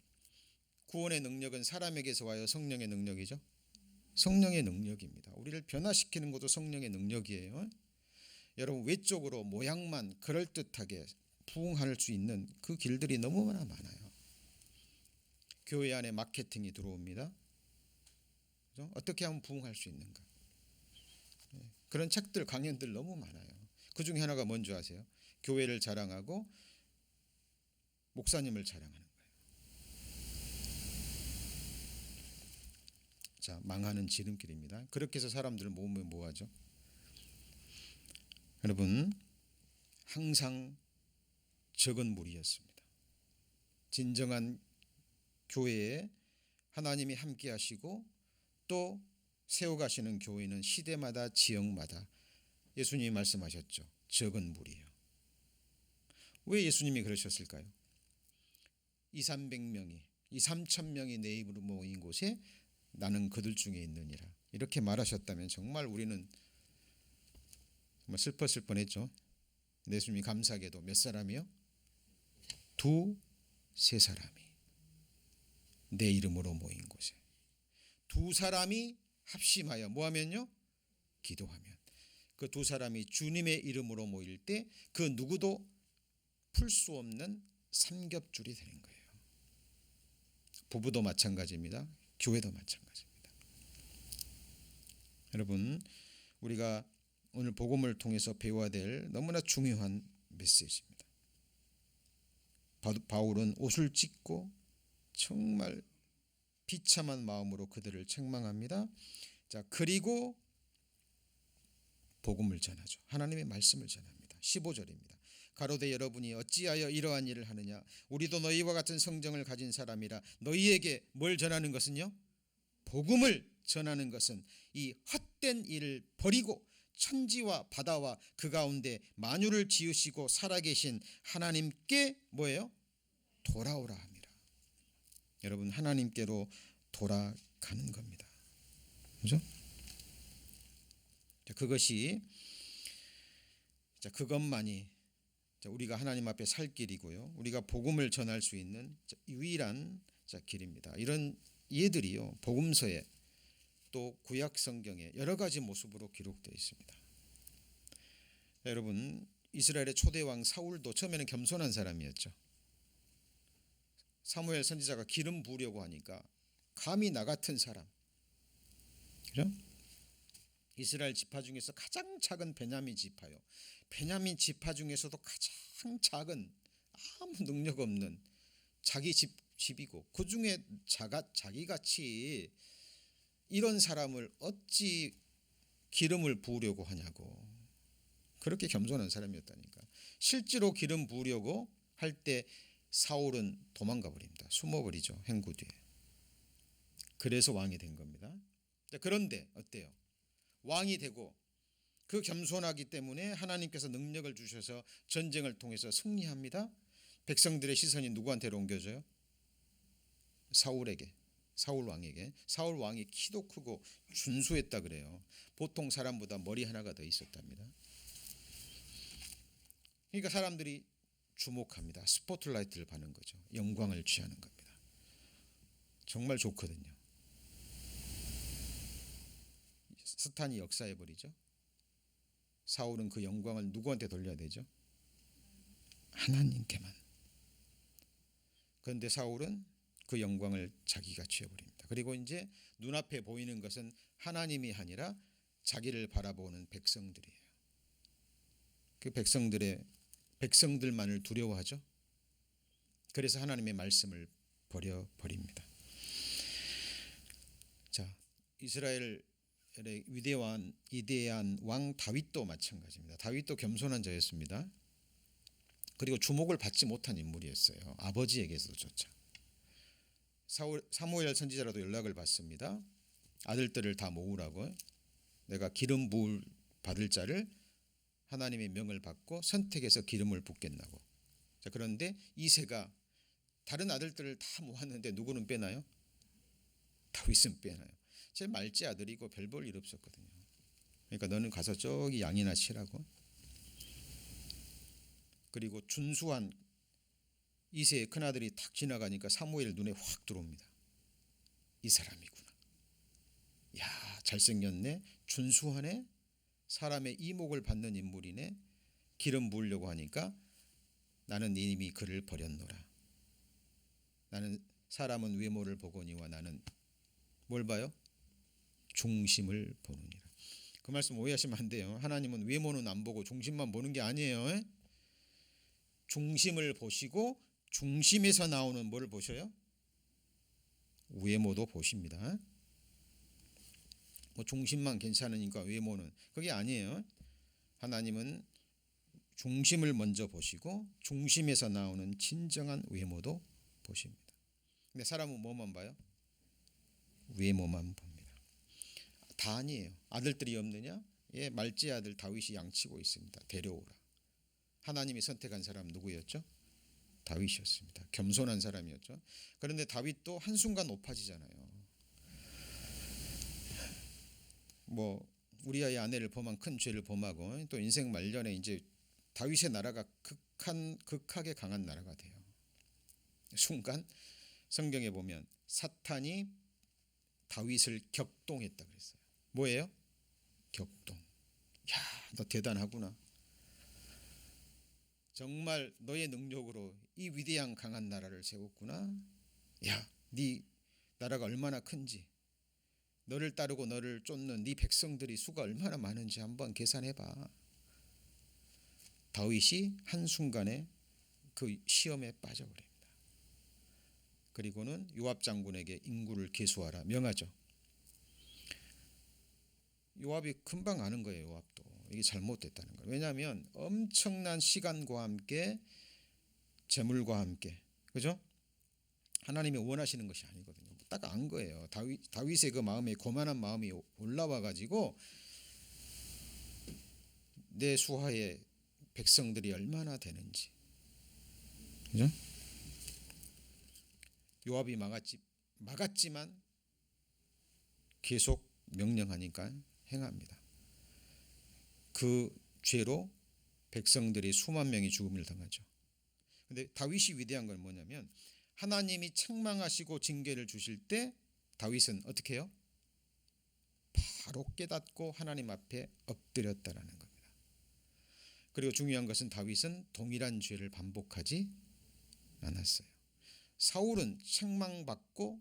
구원의 능력은 사람에게서 와요, 성령의 능력이죠? 성령의 능력입니다. 우리를 변화시키는 것도 성령의 능력이에요. 여러분, 외적으로 모양만 그럴듯하게 부흥할 수 있는 그 길들이 너무나 많아요. 교회 안에 마케팅이 들어옵니다. 그렇죠? 어떻게 하면 부흥할 수 있는가? 그런 책들, 강연들 너무 많아요. 그 중에 하나가 뭔지 아세요? 교회를 자랑하고 목사님을 자랑하는 거예요. 자, 망하는 지름길입니다. 그렇게 해서 사람들을 모으면 뭐하죠? 여러분, 항상 적은 무리였습니다. 진정한 교회에 하나님이 함께 하시고 또 세워가시는 교회는 시대마다 지역마다 예수님이 말씀하셨죠. 적은 무리예요. 왜 예수님이 그러셨을까요? 2,300명이 2,3,000명이 내 입으로 모인 곳에 나는 그들 중에 있느니라. 이렇게 말하셨다면 정말 우리는 정말 슬펐을 뻔했죠. 예수님이 감사하게도 몇 사람이요? 2, 3사람이 내 이름으로 모인 곳에 2사람이 합심하여 뭐하면요? 기도하면 그 2사람이 주님의 이름으로 모일 때 그 누구도 풀 수 없는 삼겹줄이 되는 거예요. 부부도 마찬가지입니다. 교회도 마찬가지입니다. 여러분, 우리가 오늘 복음을 통해서 배워야 될 너무나 중요한 메시지입니다. 바울은 옷을 찢고 정말 비참한 마음으로 그들을 책망합니다. 자, 그리고 복음을 전하죠. 하나님의 말씀을 전합니다. 15절입니다. 가로되 여러분이 어찌하여 이러한 일을 하느냐? 우리도 너희와 같은 성정을 가진 사람이라. 너희에게 뭘 전하는 것은요? 복음을 전하는 것은 이 헛된 일을 버리고 천지와 바다와 그 가운데 만유를 지으시고 살아계신 하나님께 뭐예요? 돌아오라 합니다. 여러분, 하나님께로 돌아가는 겁니다. 그죠? 그것만이 우리가 하나님 앞에 살 길이고요. 우리가 복음을 전할 수 있는 유일한 길입니다. 이런 예들이요, 복음서에 또 구약 성경에 여러 가지 모습으로 기록되어 있습니다. 여러분, 이스라엘의 초대 왕 사울도 처음에는 겸손한 사람이었죠. 사무엘 선지자가 기름 부으려고 하니까 감히 나 같은 사람, 그죠? 이스라엘 지파 중에서 가장 작은 베냐민 지파요. 베냐민 지파 중에서도 가장 작은, 아무 능력 없는 자기 집이고 그 중에 자기같이 이런 사람을 어찌 기름을 부으려고 하냐고. 그렇게 겸손한 사람이었다니까. 실제로 기름 부으려고 할 때 사울은 도망가 버립니다. 숨어버리죠, 행구 뒤에. 그래서 왕이 된 겁니다. 그런데 어때요? 왕이 되고 그 겸손하기 때문에 하나님께서 능력을 주셔서 전쟁을 통해서 승리합니다. 백성들의 시선이 누구한테로 옮겨져요? 사울에게, 사울 왕에게. 사울 왕이 키도 크고 준수했다 그래요. 보통 사람보다 머리 하나가 더 있었답니다. 그러니까 사람들이 주목합니다. 스포트라이트를 받는 거죠. 영광을 취하는 겁니다. 정말 좋거든요. 스탄이 역사해버리죠. 사울은 그 영광을 누구한테 돌려야 되죠? 하나님께만. 그런데 사울은 그 영광을 자기가 취해버립니다. 그리고 이제 눈앞에 보이는 것은 하나님이 아니라 자기를 바라보는 백성들이에요. 그 백성들만을 두려워하죠. 그래서 하나님의 말씀을 버려버립니다. 자, 이스라엘의 위대한 왕 다윗도 마찬가지입니다. 다윗도 겸손한 자였습니다. 그리고 주목을 받지 못한 인물이었어요. 아버지에게서조차. 사무엘 선지자라도 연락을 받습니다. 아들들을 다 모으라고. 내가 기름 부을 받을 자를 하나님의 명을 받고 선택해서 기름을 붓겠나고. 자, 그런데 이새가 다른 아들들을 다 모았는데 누구는 빼나요? 다윗은 빼나요. 제 말째 아들이고 별 볼 일 없었거든요. 그러니까 너는 가서 저기 양이나 치라고. 그리고 준수한 이세의 큰아들이 탁 지나가니까 사무엘 눈에 확 들어옵니다. 이 사람이구나. 야, 잘생겼네. 준수하네. 사람의 이목을 받는 인물이네. 기름 부으려고 하니까 나는 이미 그를 버렸노라. 나는 사람은 외모를 보거니와 나는 뭘 봐요? 중심을 보느니라. 그 말씀 오해하시면 안 돼요. 하나님은 외모는 안 보고 중심만 보는 게 아니에요. 중심을 보시고 중심에서 나오는 뭐를 보셔요? 외모도 보십니다. 뭐 중심만 괜찮으니까 외모는 그게 아니에요. 하나님은 중심을 먼저 보시고 중심에서 나오는 진정한 외모도 보십니다. 근데 사람은 뭐만 봐요? 외모만 봅니다. 다 아니에요. 아들들이 없느냐? 예, 말제 아들 다윗이 양치고 있습니다. 데려오라. 하나님이 선택한 사람 누구였죠? 다윗이었습니다. 겸손한 사람이었죠. 그런데 다윗도 한순간 높아지잖아요. 뭐 우리아의 아내를 범한 큰 죄를 범하고 또 인생 말년에 이제 다윗의 나라가 극하게 강한 나라가 돼요. 순간 성경에 보면 사탄이 다윗을 격동했다 그랬어요. 뭐예요? 격동. 야, 너 대단하구나. 정말 너의 능력으로 이 위대한 강한 나라를 세웠구나. 야, 네 나라가 얼마나 큰지, 너를 따르고 너를 쫓는 네 백성들이 수가 얼마나 많은지 한번 계산해봐. 다윗이 한순간에 그 시험에 빠져버립니다. 그리고는 요압 장군에게 인구를 계수하라 명하죠. 요압이 금방 아는 거예요. 요압도 이게 잘못됐다는 거예요. 왜냐하면 엄청난 시간과 함께 재물과 함께, 그죠? 하나님이 원하시는 것이 아니거든요. 딱 안 거예요. 다윗의 그 마음에 거만한 마음이 올라와 가지고 내 수하에 백성들이 얼마나 되는지, 그죠? 요압이 막았지만 계속 명령하니까 행합니다. 그 죄로 백성들이 수만 명이 죽음을 당하죠. 근데 다윗이 위대한 건 뭐냐면 하나님이 책망하시고 징계를 주실 때 다윗은 어떻게 해요? 바로 깨닫고 하나님 앞에 엎드렸다라는 겁니다. 그리고 중요한 것은 다윗은 동일한 죄를 반복하지 않았어요. 사울은 책망받고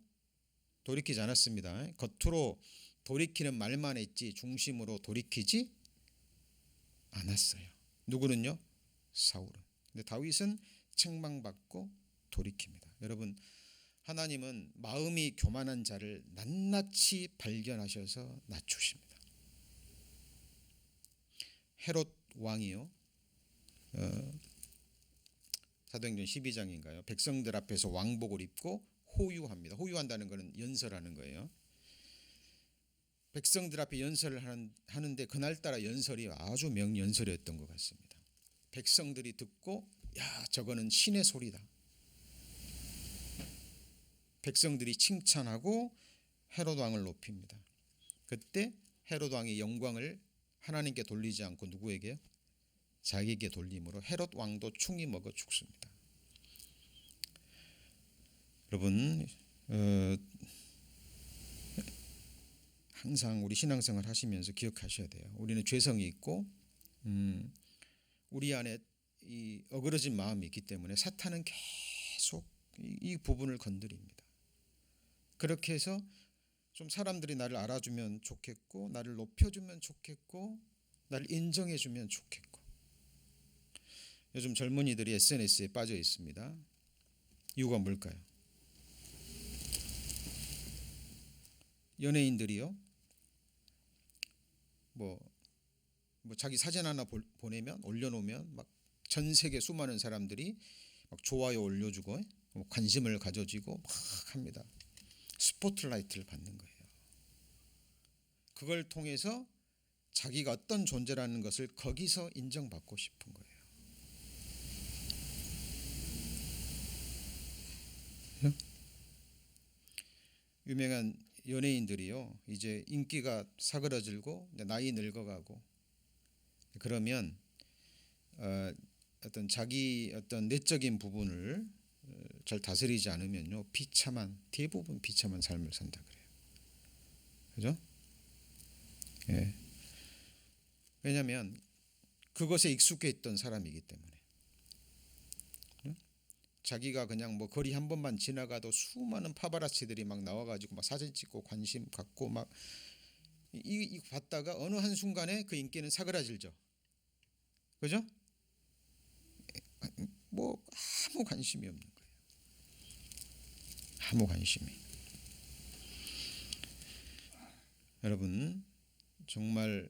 돌이키지 않았습니다. 겉으로 돌이키는 말만 했지 중심으로 돌이키지 않았어요. 누구는요? 사울은. 근데 다윗은 책망받고 돌이킵니다. 여러분, 하나님은 마음이 교만한 자를 낱낱이 발견하셔서 낮추십니다. 헤롯 왕이요, 사도행전 12장인가요? 백성들 앞에서 왕복을 입고 호유합니다. 호유한다는 것은 연설하는 거예요. 백성들 앞에 연설을 하는데 그날따라 연설이 아주 명연설이었던 것 같습니다. 백성들이 듣고 야, 저거는 신의 소리다. 백성들이 칭찬하고 헤롯 왕을 높입니다. 그때 헤롯 왕이 영광을 하나님께 돌리지 않고 누구에게요? 자기에게 돌림으로 헤롯 왕도 충이 먹어 죽습니다. 여러분, 항상 우리 신앙생활 하시면서 기억하셔야 돼요. 우리는 죄성이 있고 우리 안에 이 어그러진 마음이 있기 때문에 사탄은 계속 이 부분을 건드립니다. 그렇게 해서 좀 사람들이 나를 알아주면 좋겠고 나를 높여주면 좋겠고 나를 인정해주면 좋겠고. 요즘 젊은이들이 SNS에 빠져 있습니다. 이유가 뭘까요? 연예인들이요, 뭐 자기 사진 하나 보내면 올려놓으면 막 전 세계 수많은 사람들이 막 좋아요 올려주고 관심을 가져지고 막 합니다. 스포트라이트를 받는 거예요. 그걸 통해서 자기가 어떤 존재라는 것을 거기서 인정받고 싶은 거예요. 유명한 연예인들이요 이제 인기가 사그라들고 나이 늙어가고 그러면 어떤 자기 어떤 내적인 부분을 잘 다스리지 않으면요 대부분 비참한 삶을 산다 그래요. 그죠? 예. 왜냐하면 그것에 익숙해 있던 사람이기 때문에. 자기가 그냥 뭐 거리 한 번만 지나가도 수많은 파파라치들이 막 나와가지고 막 사진 찍고 관심 갖고 막 이 봤다가 어느 한 순간에 그 인기는 사그라들죠. 그죠? 뭐 아무 관심이 없는 거예요. 아무 관심이. 여러분 정말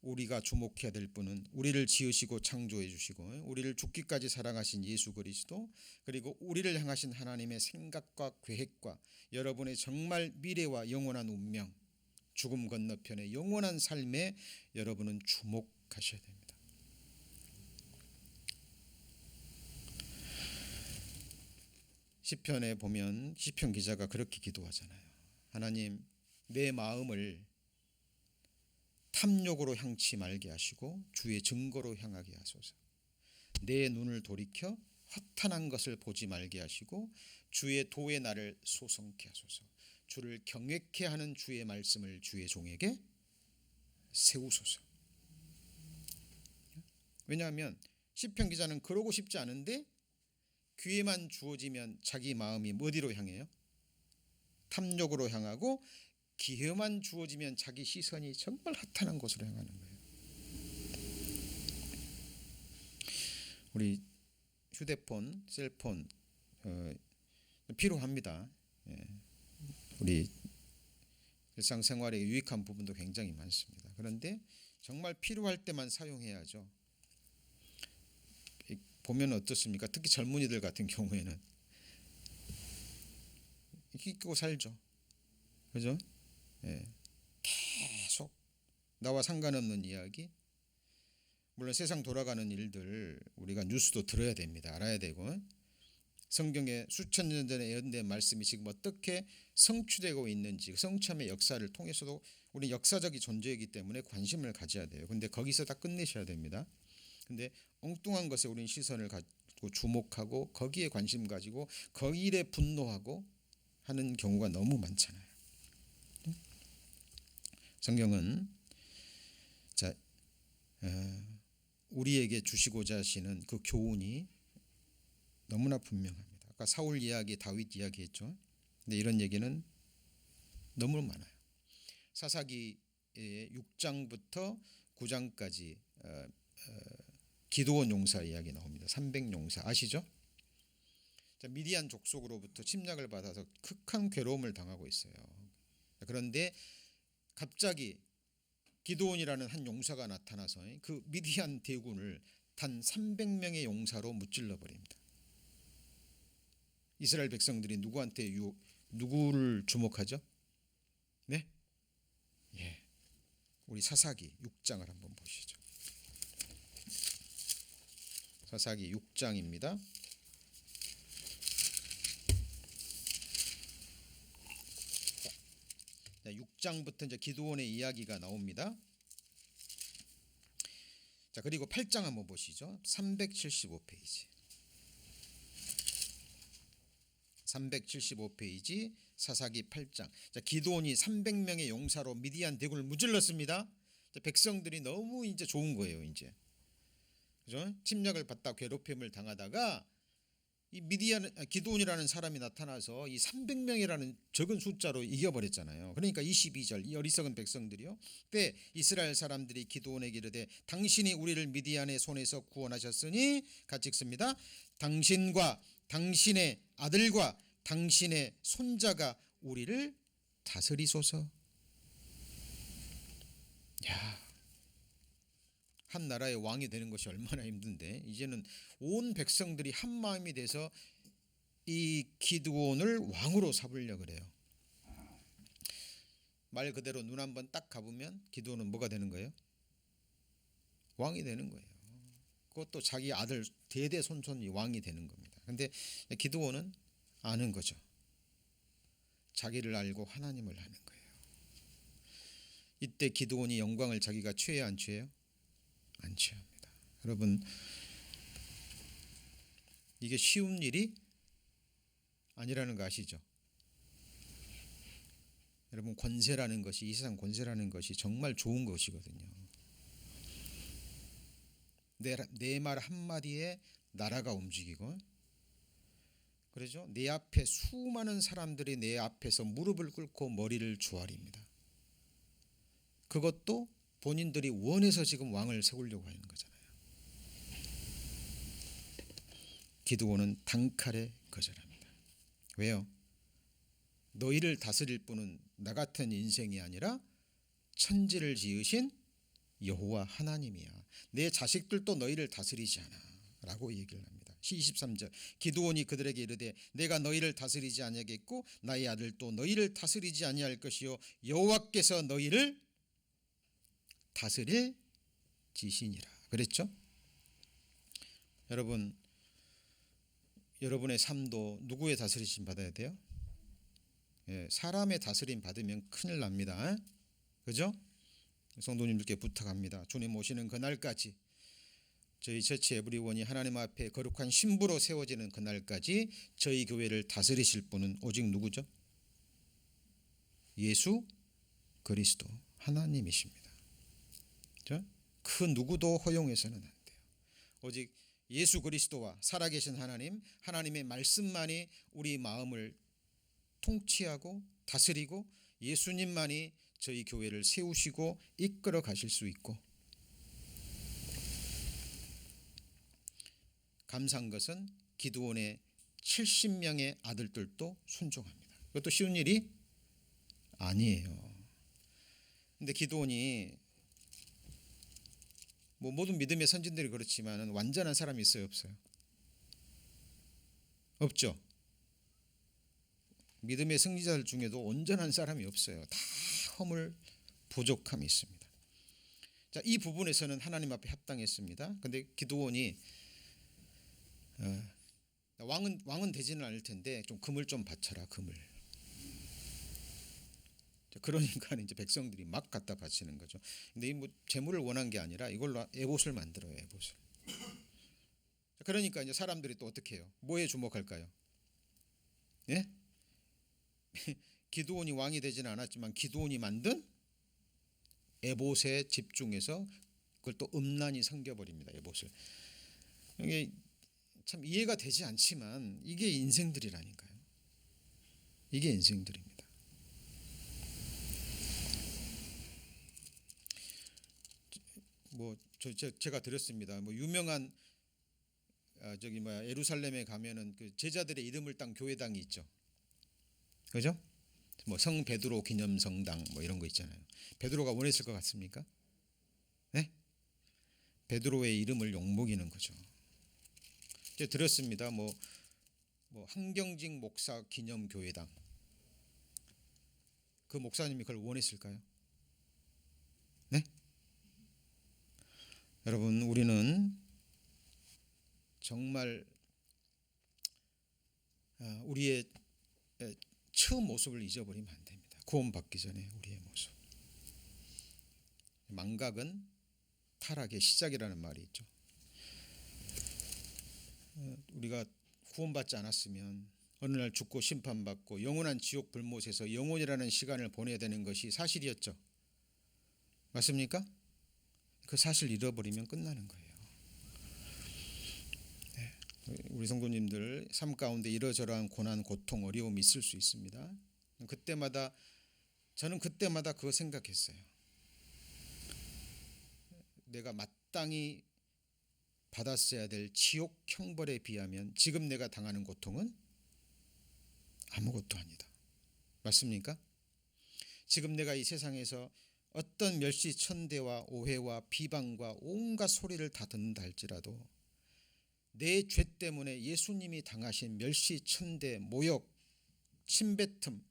우리가 주목해야 될 분은 우리를 지으시고 창조해 주시고 우리를 죽기까지 사랑하신 예수 그리스도 그리고 우리를 향하신 하나님의 생각과 계획과 여러분의 정말 미래와 영원한 운명 죽음 건너편의 영원한 삶에 여러분은 주목하셔야 됩니다. 시편에 보면 시편 기자가 그렇게 기도하잖아요. 하나님 내 마음을 탐욕으로 향치 말게 하시고 주의 증거로 향하게 하소서. 내 눈을 돌이켜 허탄한 것을 보지 말게 하시고 주의 도의 나를 소성케 하소서. 주를 경외케 하는 주의 말씀을 주의 종에게 세우소서. 왜냐하면 시편 기자는 그러고 싶지 않은데 기회만 주어지면 자기 마음이 어디로 향해요? 탐욕으로 향하고 기회만 주어지면 자기 시선이 정말 허탄한 곳으로 향하는 거예요. 우리 휴대폰, 셀폰 필요합니다. 우리 일상생활에 유익한 부분도 굉장히 많습니다. 그런데 정말 필요할 때만 사용해야죠. 보면 어떻습니까? 특히 젊은이들 같은 경우에는 끼고 살죠. 그죠? 계속 나와 상관없는 이야기. 물론 세상 돌아가는 일들 우리가 뉴스도 들어야 됩니다. 알아야 되고 성경에 수천 년 전에 예언된 말씀이 지금 어떻게 성취되고 있는지 성참의 역사를 통해서도 우리 역사적인 존재이기 때문에 관심을 가져야 돼요. 근데 거기서 다 끝내셔야 됩니다. 근데 엉뚱한 것에 우리는 시선을 가지고 주목하고 거기에 관심 가지고 그 일에 분노하고 하는 경우가 너무 많잖아요. 성경은 자 우리에게 주시고자 하시는 그 교훈이 너무나 분명합니다. 아까 사울 이야기, 다윗 이야기 했죠. 근데 이런 얘기는 너무 많아요. 사사기 6장부터 9장까지 기드온 용사 이야기 나옵니다. 300용사 아시죠? 미디안 족속으로부터 침략을 받아서 극한 괴로움을 당하고 있어요. 그런데 갑자기 기드온이라는 한 용사가 나타나서 그 미디안 대군을 단 300명의 용사로 무찔러 버립니다. 이스라엘 백성들이 누구를 주목하죠? 네? 예. 우리 사사기 6장을 한번 보시죠. 사사기 6장입니다. 6장부터 이제 기드온의 이야기가 나옵니다. 자, 그리고 8장 한번 보시죠. 375페이지. 375페이지 사사기 8장. 자, 기드온이 300명의 용사로 미디안 대군을 무찔렀습니다. 자, 백성들이 너무 이제 좋은 거예요, 이제. 그죠? 침략을 받다 괴롭힘을 당하다가 이 기드온이라는 사람이 나타나서 이 300명이라는 적은 숫자로 이겨버렸잖아요. 그러니까 22절 이 어리석은 백성들이요. 때 이스라엘 사람들이 기드온에게 이르되 당신이 우리를 미디안의 손에서 구원하셨으니 같이 읽습니다. 당신과 당신의 아들과 당신의 손자가 우리를 다스리소서. 야, 한 나라의 왕이 되는 것이 얼마나 힘든데 이제는 온 백성들이 한 마음이 돼서 이 기드온을 왕으로 삼으려 그래요. 말 그대로 눈 한번 딱 감으면 기드온은 뭐가 되는 거예요? 왕이 되는 거예요. 그것도 자기 아들 대대손손이 왕이 되는 겁니다. 근데 기드온은 아는 거죠. 자기를 알고 하나님을 아는 거예요. 이때 기드온이 영광을 자기가 취해야 안 취해요? 안 취합니다. 여러분, 이게 쉬운 일이 아니라는 거 아시죠? 여러분, 권세라는 것이, 이 세상 권세라는 것이 정말 좋은 것이거든요. 내 말 한마디에 나라가 움직이고, 그러죠? 내 앞에 수많은 사람들이 내 앞에서 무릎을 꿇고 머리를 조아립니다. 그것도 본인들이 원해서 지금 왕을 세우려고 하는 거잖아요. 기드온은 단칼에 거절합니다. 왜요? 너희를 다스릴 분은 나 같은 인생이 아니라 천지를 지으신 여호와 하나님이야. 내 자식들도 너희를 다스리지 않아 라고 얘기를 합니다. 23절 기드온이 그들에게 이르되 내가 너희를 다스리지 아니하겠고 나의 아들도 너희를 다스리지 아니할 것이요 여호와께서 너희를 다스릴 지시니라 그랬죠. 여러분, 여러분의 삶도 누구의 다스리심 받아야 돼요? 사람의 다스림 받으면 큰일 납니다. 그죠? 성도님들께 부탁합니다. 주님 오시는 그날까지, 저희 처치 에브리원이 하나님 앞에 거룩한 신부로 세워지는 그날까지 저희 교회를 다스리실 분은 오직 누구죠? 예수 그리스도 하나님이십니다. 그죠? 그 누구도 허용해서는 안 돼요. 오직 예수 그리스도와 살아계신 하나님, 하나님의 말씀만이 우리 마음을 통치하고 다스리고 예수님만이 저희 교회를 세우시고 이끌어 가실 수 있고, 감사한 것은 기드온의 70명의 아들들도 순종합니다. 그것도 쉬운 일이 아니에요. 근데 기드온이 모든 믿음의 선진들이 그렇지만 완전한 사람이 있어요, 없어요? 없죠. 믿음의 승리자들 중에도 온전한 사람이 없어요. 다 허물, 부족함이 있습니다. 자, 이 부분에서는 하나님 앞에 합당했습니다. 근데 기드온이 왕은 되지는 않을 텐데 좀 금을 좀 바쳐라, 금을. 그러니까 이제 백성들이 막 갖다 바치는 거죠. 근데 이 재물을 원한 게 아니라 이걸로 에봇을 만들어요, 에봇을. 그러니까 이제 사람들이 또 어떻게 해요? 뭐에 주목할까요? 예? 기드온이 왕이 되지는 않았지만 기드온이 만든 에봇에 집중해서 그걸 또 음란히 섬겨버립니다, 에봇을. 이게 참 이해가 되지 않지만 이게 인생들이라니까요. 이게 인생들입니다. 제가 들었습니다. 유명한 예루살렘에 가면은 그 제자들의 이름을 딴 교회당이 있죠. 그죠? 성 베드로 기념성당 이런 거 있잖아요. 베드로가 원했을 것 같습니까? 네? 베드로의 이름을 욕먹이는 거죠. 제가 들었습니다. 한경직 목사 기념교회당. 그 목사님이 그걸 원했을까요? 네? 여러분, 우리는 정말 우리의 처음 모습을 잊어버리면 안 됩니다. 구원받기 전에 우리의 모습. 망각은 타락의 시작이라는 말이 있죠. 우리가 구원받지 않았으면 어느 날 죽고 심판받고 영원한 지옥 불못에서 영원이라는 시간을 보내야 되는 것이 사실이었죠. 맞습니까? 그 사실 잃어버리면 끝나는 거예요. 네. 우리 성도님들 삶 가운데 이러저러한 고난, 고통, 어려움이 있을 수 있습니다. 저는 그때마다 그거 생각했어요. 내가 마땅히 받았어야 될 지옥 형벌에 비하면 지금 내가 당하는 고통은 아무것도 아니다. 맞습니까? 지금 내가 이 세상에서 어떤 멸시천대와 오해와 비방과 온갖 소리를 다 듣는다 할지라도 내 죄 때문에 예수님이 당하신 멸시천대, 모욕, 침뱉음,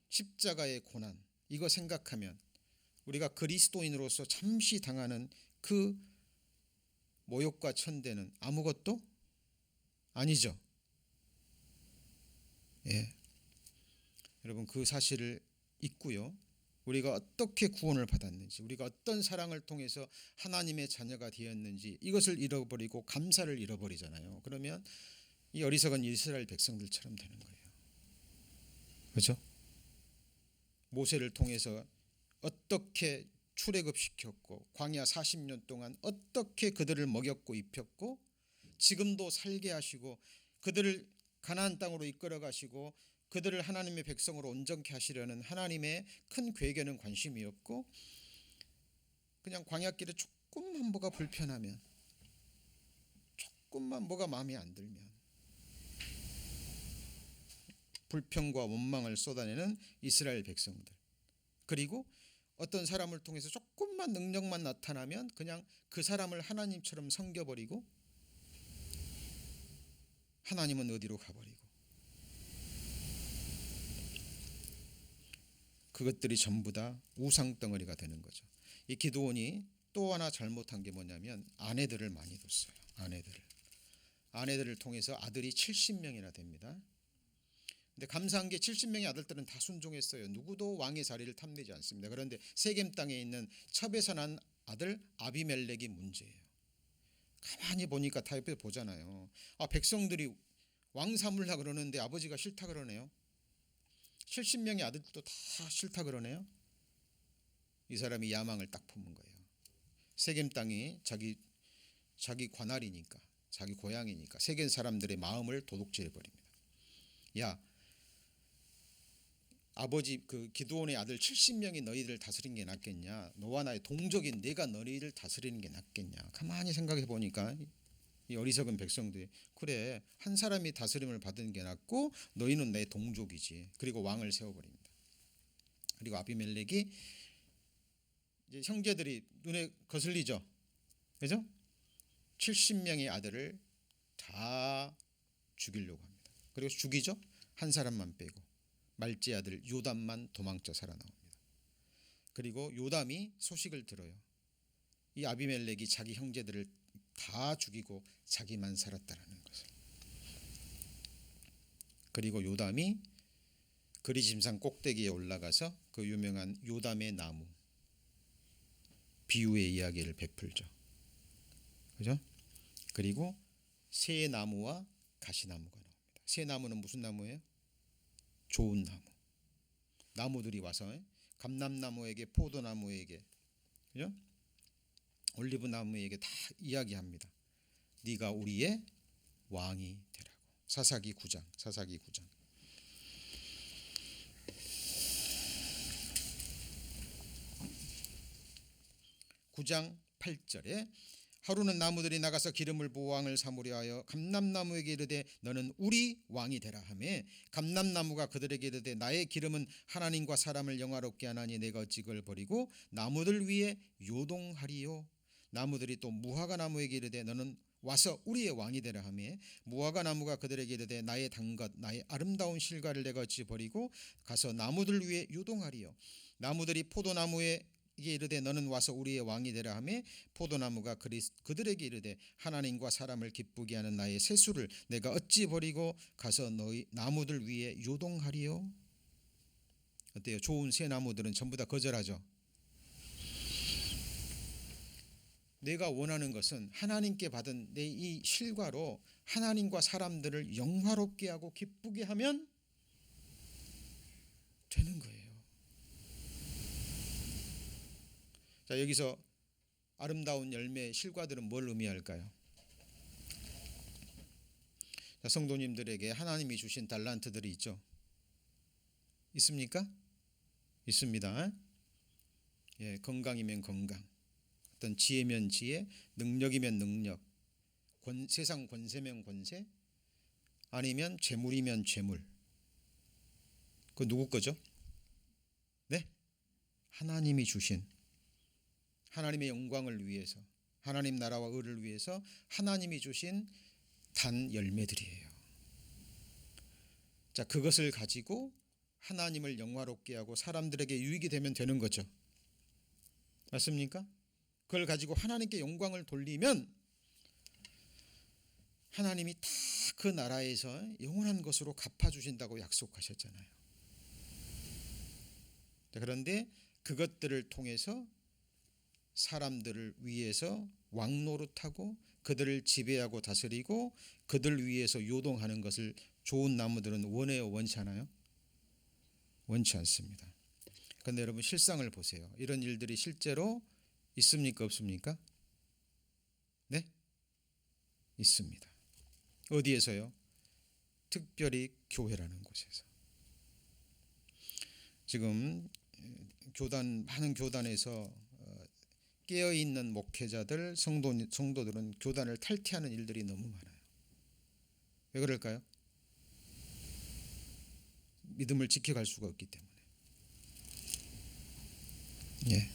십자가의 고난, 이거 생각하면 우리가 그리스도인으로서 잠시 당하는 그 모욕과 천대는 아무것도 아니죠. 예. 여러분 그 사실을 잊고요. 우리가 어떻게 구원을 받았는지, 우리가 어떤 사랑을 통해서 하나님의 자녀가 되었는지 이것을 잃어버리고 감사를 잃어버리잖아요. 그러면 이 어리석은 이스라엘 백성들처럼 되는 거예요. 그렇죠? 모세를 통해서 어떻게 출애굽시켰고 광야 40년 동안 어떻게 그들을 먹였고 입혔고 지금도 살게 하시고 그들을 가나안 땅으로 이끌어 가시고 그들을 하나님의 백성으로 온전케 하시려는 하나님의 큰 계획에는 관심이 없고 그냥 광야길에 조금만 뭐가 불편하면, 조금만 뭐가 마음에 안 들면 불평과 원망을 쏟아내는 이스라엘 백성들. 그리고 어떤 사람을 통해서 조금만 능력만 나타나면 그냥 그 사람을 하나님처럼 섬겨버리고 하나님은 어디로 가버리고, 그것들이 전부 다 우상덩어리가 되는 거죠. 이 기드온이 또 하나 잘못한 게 뭐냐면 아내들을 많이 뒀어요. 아내들을 통해서 아들이 70명이나 됩니다. 근데 감사한 게 70명의 아들들은 다 순종했어요. 누구도 왕의 자리를 탐내지 않습니다. 그런데 세겜 땅에 있는 첩에서 난 아들 아비멜렉이 문제예요. 가만히 보니까 다 옆에 보잖아요. 백성들이 왕 삼으려고 그러는데 아버지가 싫다 그러네요. 70명의 아들도 다 싫다 그러네요. 이 사람이 야망을 딱 품은 거예요. 세겜 땅이 자기 관할이니까, 자기 고향이니까 세겜 사람들의 마음을 도둑질해 버립니다. 야, 아버지 그 기드온의 아들 70명이 너희들을 다스리는 게 낫겠냐? 너와 나의 동족인 내가 너희를 다스리는 게 낫겠냐? 가만히 생각해 보니까 이 어리석은 백성들이 그래, 한 사람이 다스림을 받는 게 낫고 너희는 내 동족이지. 그리고 왕을 세워버립니다. 그리고 아비멜렉이 이제 형제들이 눈에 거슬리죠. 그죠? 70명의 아들을 다 죽이려고 합니다. 그리고 죽이죠. 한 사람만 빼고 말제 아들 요담만 도망쳐 살아나옵니다. 그리고 요담이 소식을 들어요. 이 아비멜렉이 자기 형제들을 다 죽이고 자기만 살았다라는 것을. 그리고 요담이 그리심산 꼭대기에 올라가서 그 유명한 요담의 나무 비유의 이야기를 베풀죠. 그죠? 그리고 새 나무와 가시나무가 나옵니다. 새 나무는 무슨 나무예요? 좋은 나무. 나무들이 와서 감람나무에게 포도나무에게, 그죠? 올리브 나무에게 다 이야기합니다. 네가 우리의 왕이 되라고. 사사기 9장. 9장 8절에 하루는 나무들이 나가서 기름을 부어 왕을 삼으려 하여 감람나무에게 이르되 너는 우리 왕이 되라 하매 감람나무가 그들에게 이르되 나의 기름은 하나님과 사람을 영화롭게 하나니 내가 어찌 그걸 버리고 나무들 위에 요동하리요. 나무들이 또 무화과 나무에게 이르되 너는 와서 우리의 왕이 되라 하매 무화과 나무가 그들에게 이르되 나의 단 것 나의 아름다운 실과를 내가 어찌 버리고 가서 나무들 위에 요동하리요. 나무들이 포도나무에 이르되 너는 와서 우리의 왕이 되라 하매 포도나무가 그들에게 이르되 하나님과 사람을 기쁘게 하는 나의 세수를 내가 어찌 버리고 가서 너희 나무들 위에 요동하리요. 어때요? 좋은 새 나무들은 전부 다 거절하죠. 내가 원하는 것은 하나님께 받은 내 이 실과로 하나님과 사람들을 영화롭게 하고 기쁘게 하면 되는 거예요. 자, 여기서 아름다운 열매 실과들은 뭘 의미할까요? 자, 성도님들에게 하나님이 주신 달란트들이 있죠. 있습니까? 있습니다. 예, 건강이면 건강, 어떤 지혜면 지혜, 능력이면 능력, 세상 권세면 권세, 아니면 재물이면 재물. 그 누구 거죠? 네? 하나님이 주신, 하나님의 영광을 위해서, 하나님 나라와 의를 위해서 하나님이 주신 단 열매들이에요. 자, 그것을 가지고 하나님을 영화롭게 하고 사람들에게 유익이 되면 되는 거죠. 맞습니까? 그걸 가지고 하나님께 영광을 돌리면 하나님이 다 그 나라에서 영원한 것으로 갚아주신다고 약속하셨잖아요. 그런데 그것들을 통해서 사람들을 위해서 왕노릇하고 그들을 지배하고 다스리고 그들 위해서 요동하는 것을 좋은 나무들은 원해요, 원치 않아요? 원치 않습니다. 그런데 여러분 실상을 보세요. 이런 일들이 실제로 있습니까, 없습니까? 네? 있습니다. 어디에서요? 특별히 교회라는 곳에서. 지금 많은 교단에서 깨어있는 목회자들, 성도들은 교단을 탈퇴하는 일들이 너무 많아요. 왜 그럴까요? 믿음을 지켜갈 수가 없기 때문에. 예.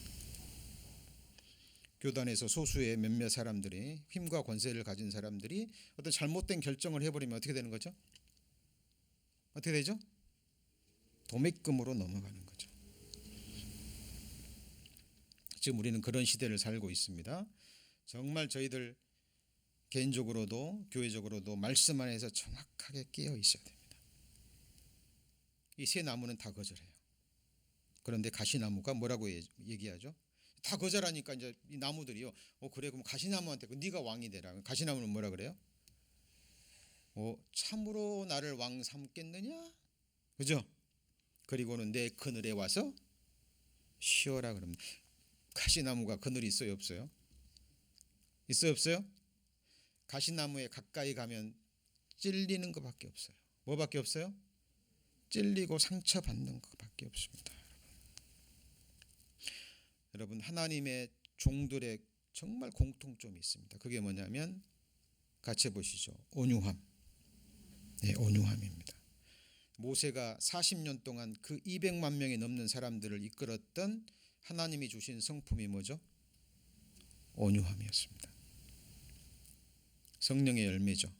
교단에서 소수의 몇몇 사람들이, 힘과 권세를 가진 사람들이 어떤 잘못된 결정을 해버리면 어떻게 되는 거죠? 어떻게 되죠? 도매금으로 넘어가는 거죠. 지금 우리는 그런 시대를 살고 있습니다. 정말 저희들 개인적으로도 교회적으로도 말씀 안에서 정확하게 깨어 있어야 됩니다. 이 세 나무는 다 거절해요. 그런데 가시나무가 뭐라고 얘기하죠? 다 거절하니까 이제 이 나무들이요. 그래, 그럼 가시나무한테 네가 왕이 되라. 가시나무는 뭐라 그래요? 참으로 나를 왕 삼겠느냐? 그죠? 그리고는 내 그늘에 와서 쉬어라 그럽니다. 가시나무가 그늘이 있어요, 없어요? 있어요, 없어요? 가시나무에 가까이 가면 찔리는 것밖에 없어요. 뭐밖에 없어요? 찔리고 상처받는 것밖에 없습니다. 여러분, 하나님의 종들의 정말 공통점이 있습니다. 그게 뭐냐면 같이 보시죠. 온유함. 네, 온유함입니다. 모세가 40년 동안 그 200만 명이 넘는 사람들을 이끌었던 하나님이 주신 성품이 뭐죠? 온유함이었습니다. 성령의 열매죠.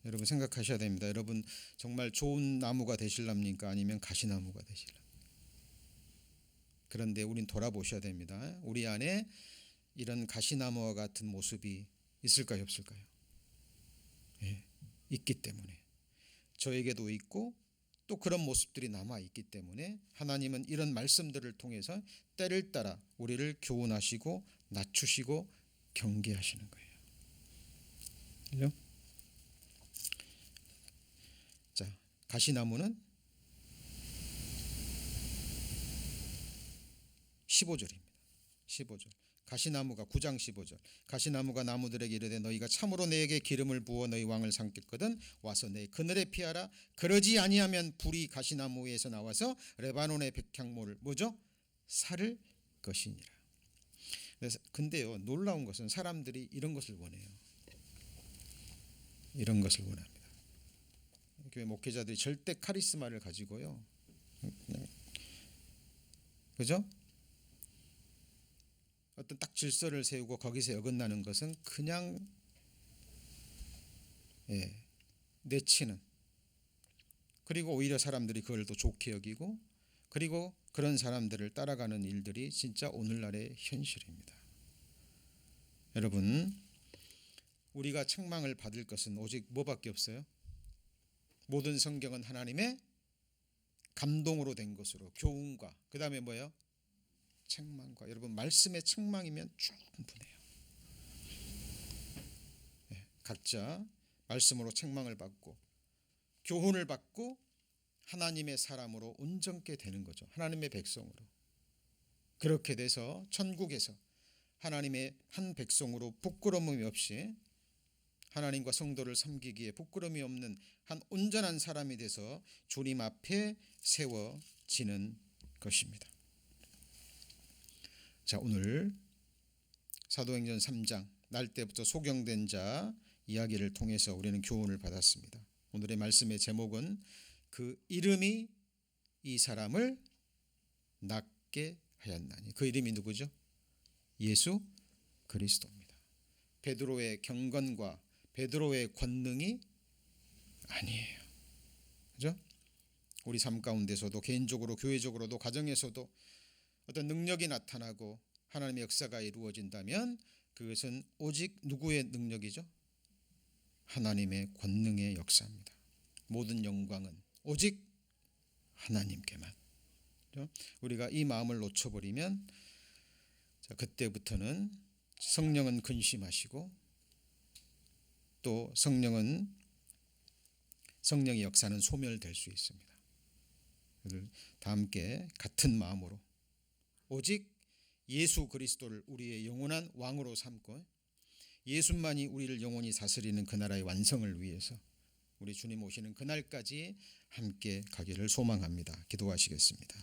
여러분 생각하셔야 됩니다. 여러분 정말 좋은 나무가 되실랍니까? 아니면 가시나무가 되실랍니까? 그런데 우린 돌아보셔야 됩니다. 우리 안에 이런 가시나무와 같은 모습이 있을까요, 없을까요? 예, 있기 때문에 저에게도 있고 또 그런 모습들이 남아 있기 때문에 하나님은 이런 말씀들을 통해서 때를 따라 우리를 교훈하시고 낮추시고 경계하시는 거예요. 그죠? 자, 가시나무는 15절입니다. 15절. 가시나무가 9장 15절. 가시나무가 나무들에게 이르되 너희가 참으로 내게 기름을 부어 너희 왕을 삼겠거든 와서 내 그늘에 피하라. 그러지 아니하면 불이 가시나무에서 나와서 레바논의 백향모를 뭐죠? 살을 것이니라. 그래서 근데요, 놀라운 것은 사람들이 이런 것을 원해요. 이런 것을 원합니다. 교회 목회자들이 절대 카리스마를 가지고요, 그죠? 어떤 딱 질서를 세우고 거기서 어긋나는 것은 그냥 내치는, 그리고 오히려 사람들이 그걸 더 좋게 여기고 그리고 그런 사람들을 따라가는 일들이 진짜 오늘날의 현실입니다. 여러분, 우리가 책망을 받을 것은 오직 뭐밖에 없어요? 모든 성경은 하나님의 감동으로 된 것으로 교훈과 그 다음에 뭐예요? 책망과. 여러분 말씀의 책망이면 충분해요. 각자 말씀으로 책망을 받고 교훈을 받고 하나님의 사람으로 온전케 되는 거죠. 하나님의 백성으로. 그렇게 돼서 천국에서 하나님의 한 백성으로 부끄러움이 없이 하나님과 성도를 섬기기에 부끄러움이 없는 한 온전한 사람이 돼서 주님 앞에 세워지는 것입니다. 자, 오늘 사도행전 3장 날 때부터 소경된 자 이야기를 통해서 우리는 교훈을 받았습니다. 오늘의 말씀의 제목은 그 이름이 이 사람을 낫게 하였나니. 그 이름이 누구죠? 예수 그리스도입니다. 베드로의 경건과 베드로의 권능이 아니에요. 그죠? 우리 삶 가운데서도 개인적으로 교회적으로도 가정에서도 어떤 능력이 나타나고 하나님의 역사가 이루어진다면 그것은 오직 누구의 능력이죠? 하나님의 권능의 역사입니다. 모든 영광은 오직 하나님께만. 우리가 이 마음을 놓쳐버리면 그때부터는 성령은 근심하시고 또 성령의 역사는 소멸될 수 있습니다. 다 함께 같은 마음으로 오직 예수 그리스도를 우리의 영원한 왕으로 삼고 예수만이 우리를 영원히 다스리는 그 나라의 완성을 위해서 우리 주님 오시는 그날까지 함께 가기를 소망합니다. 기도하시겠습니다.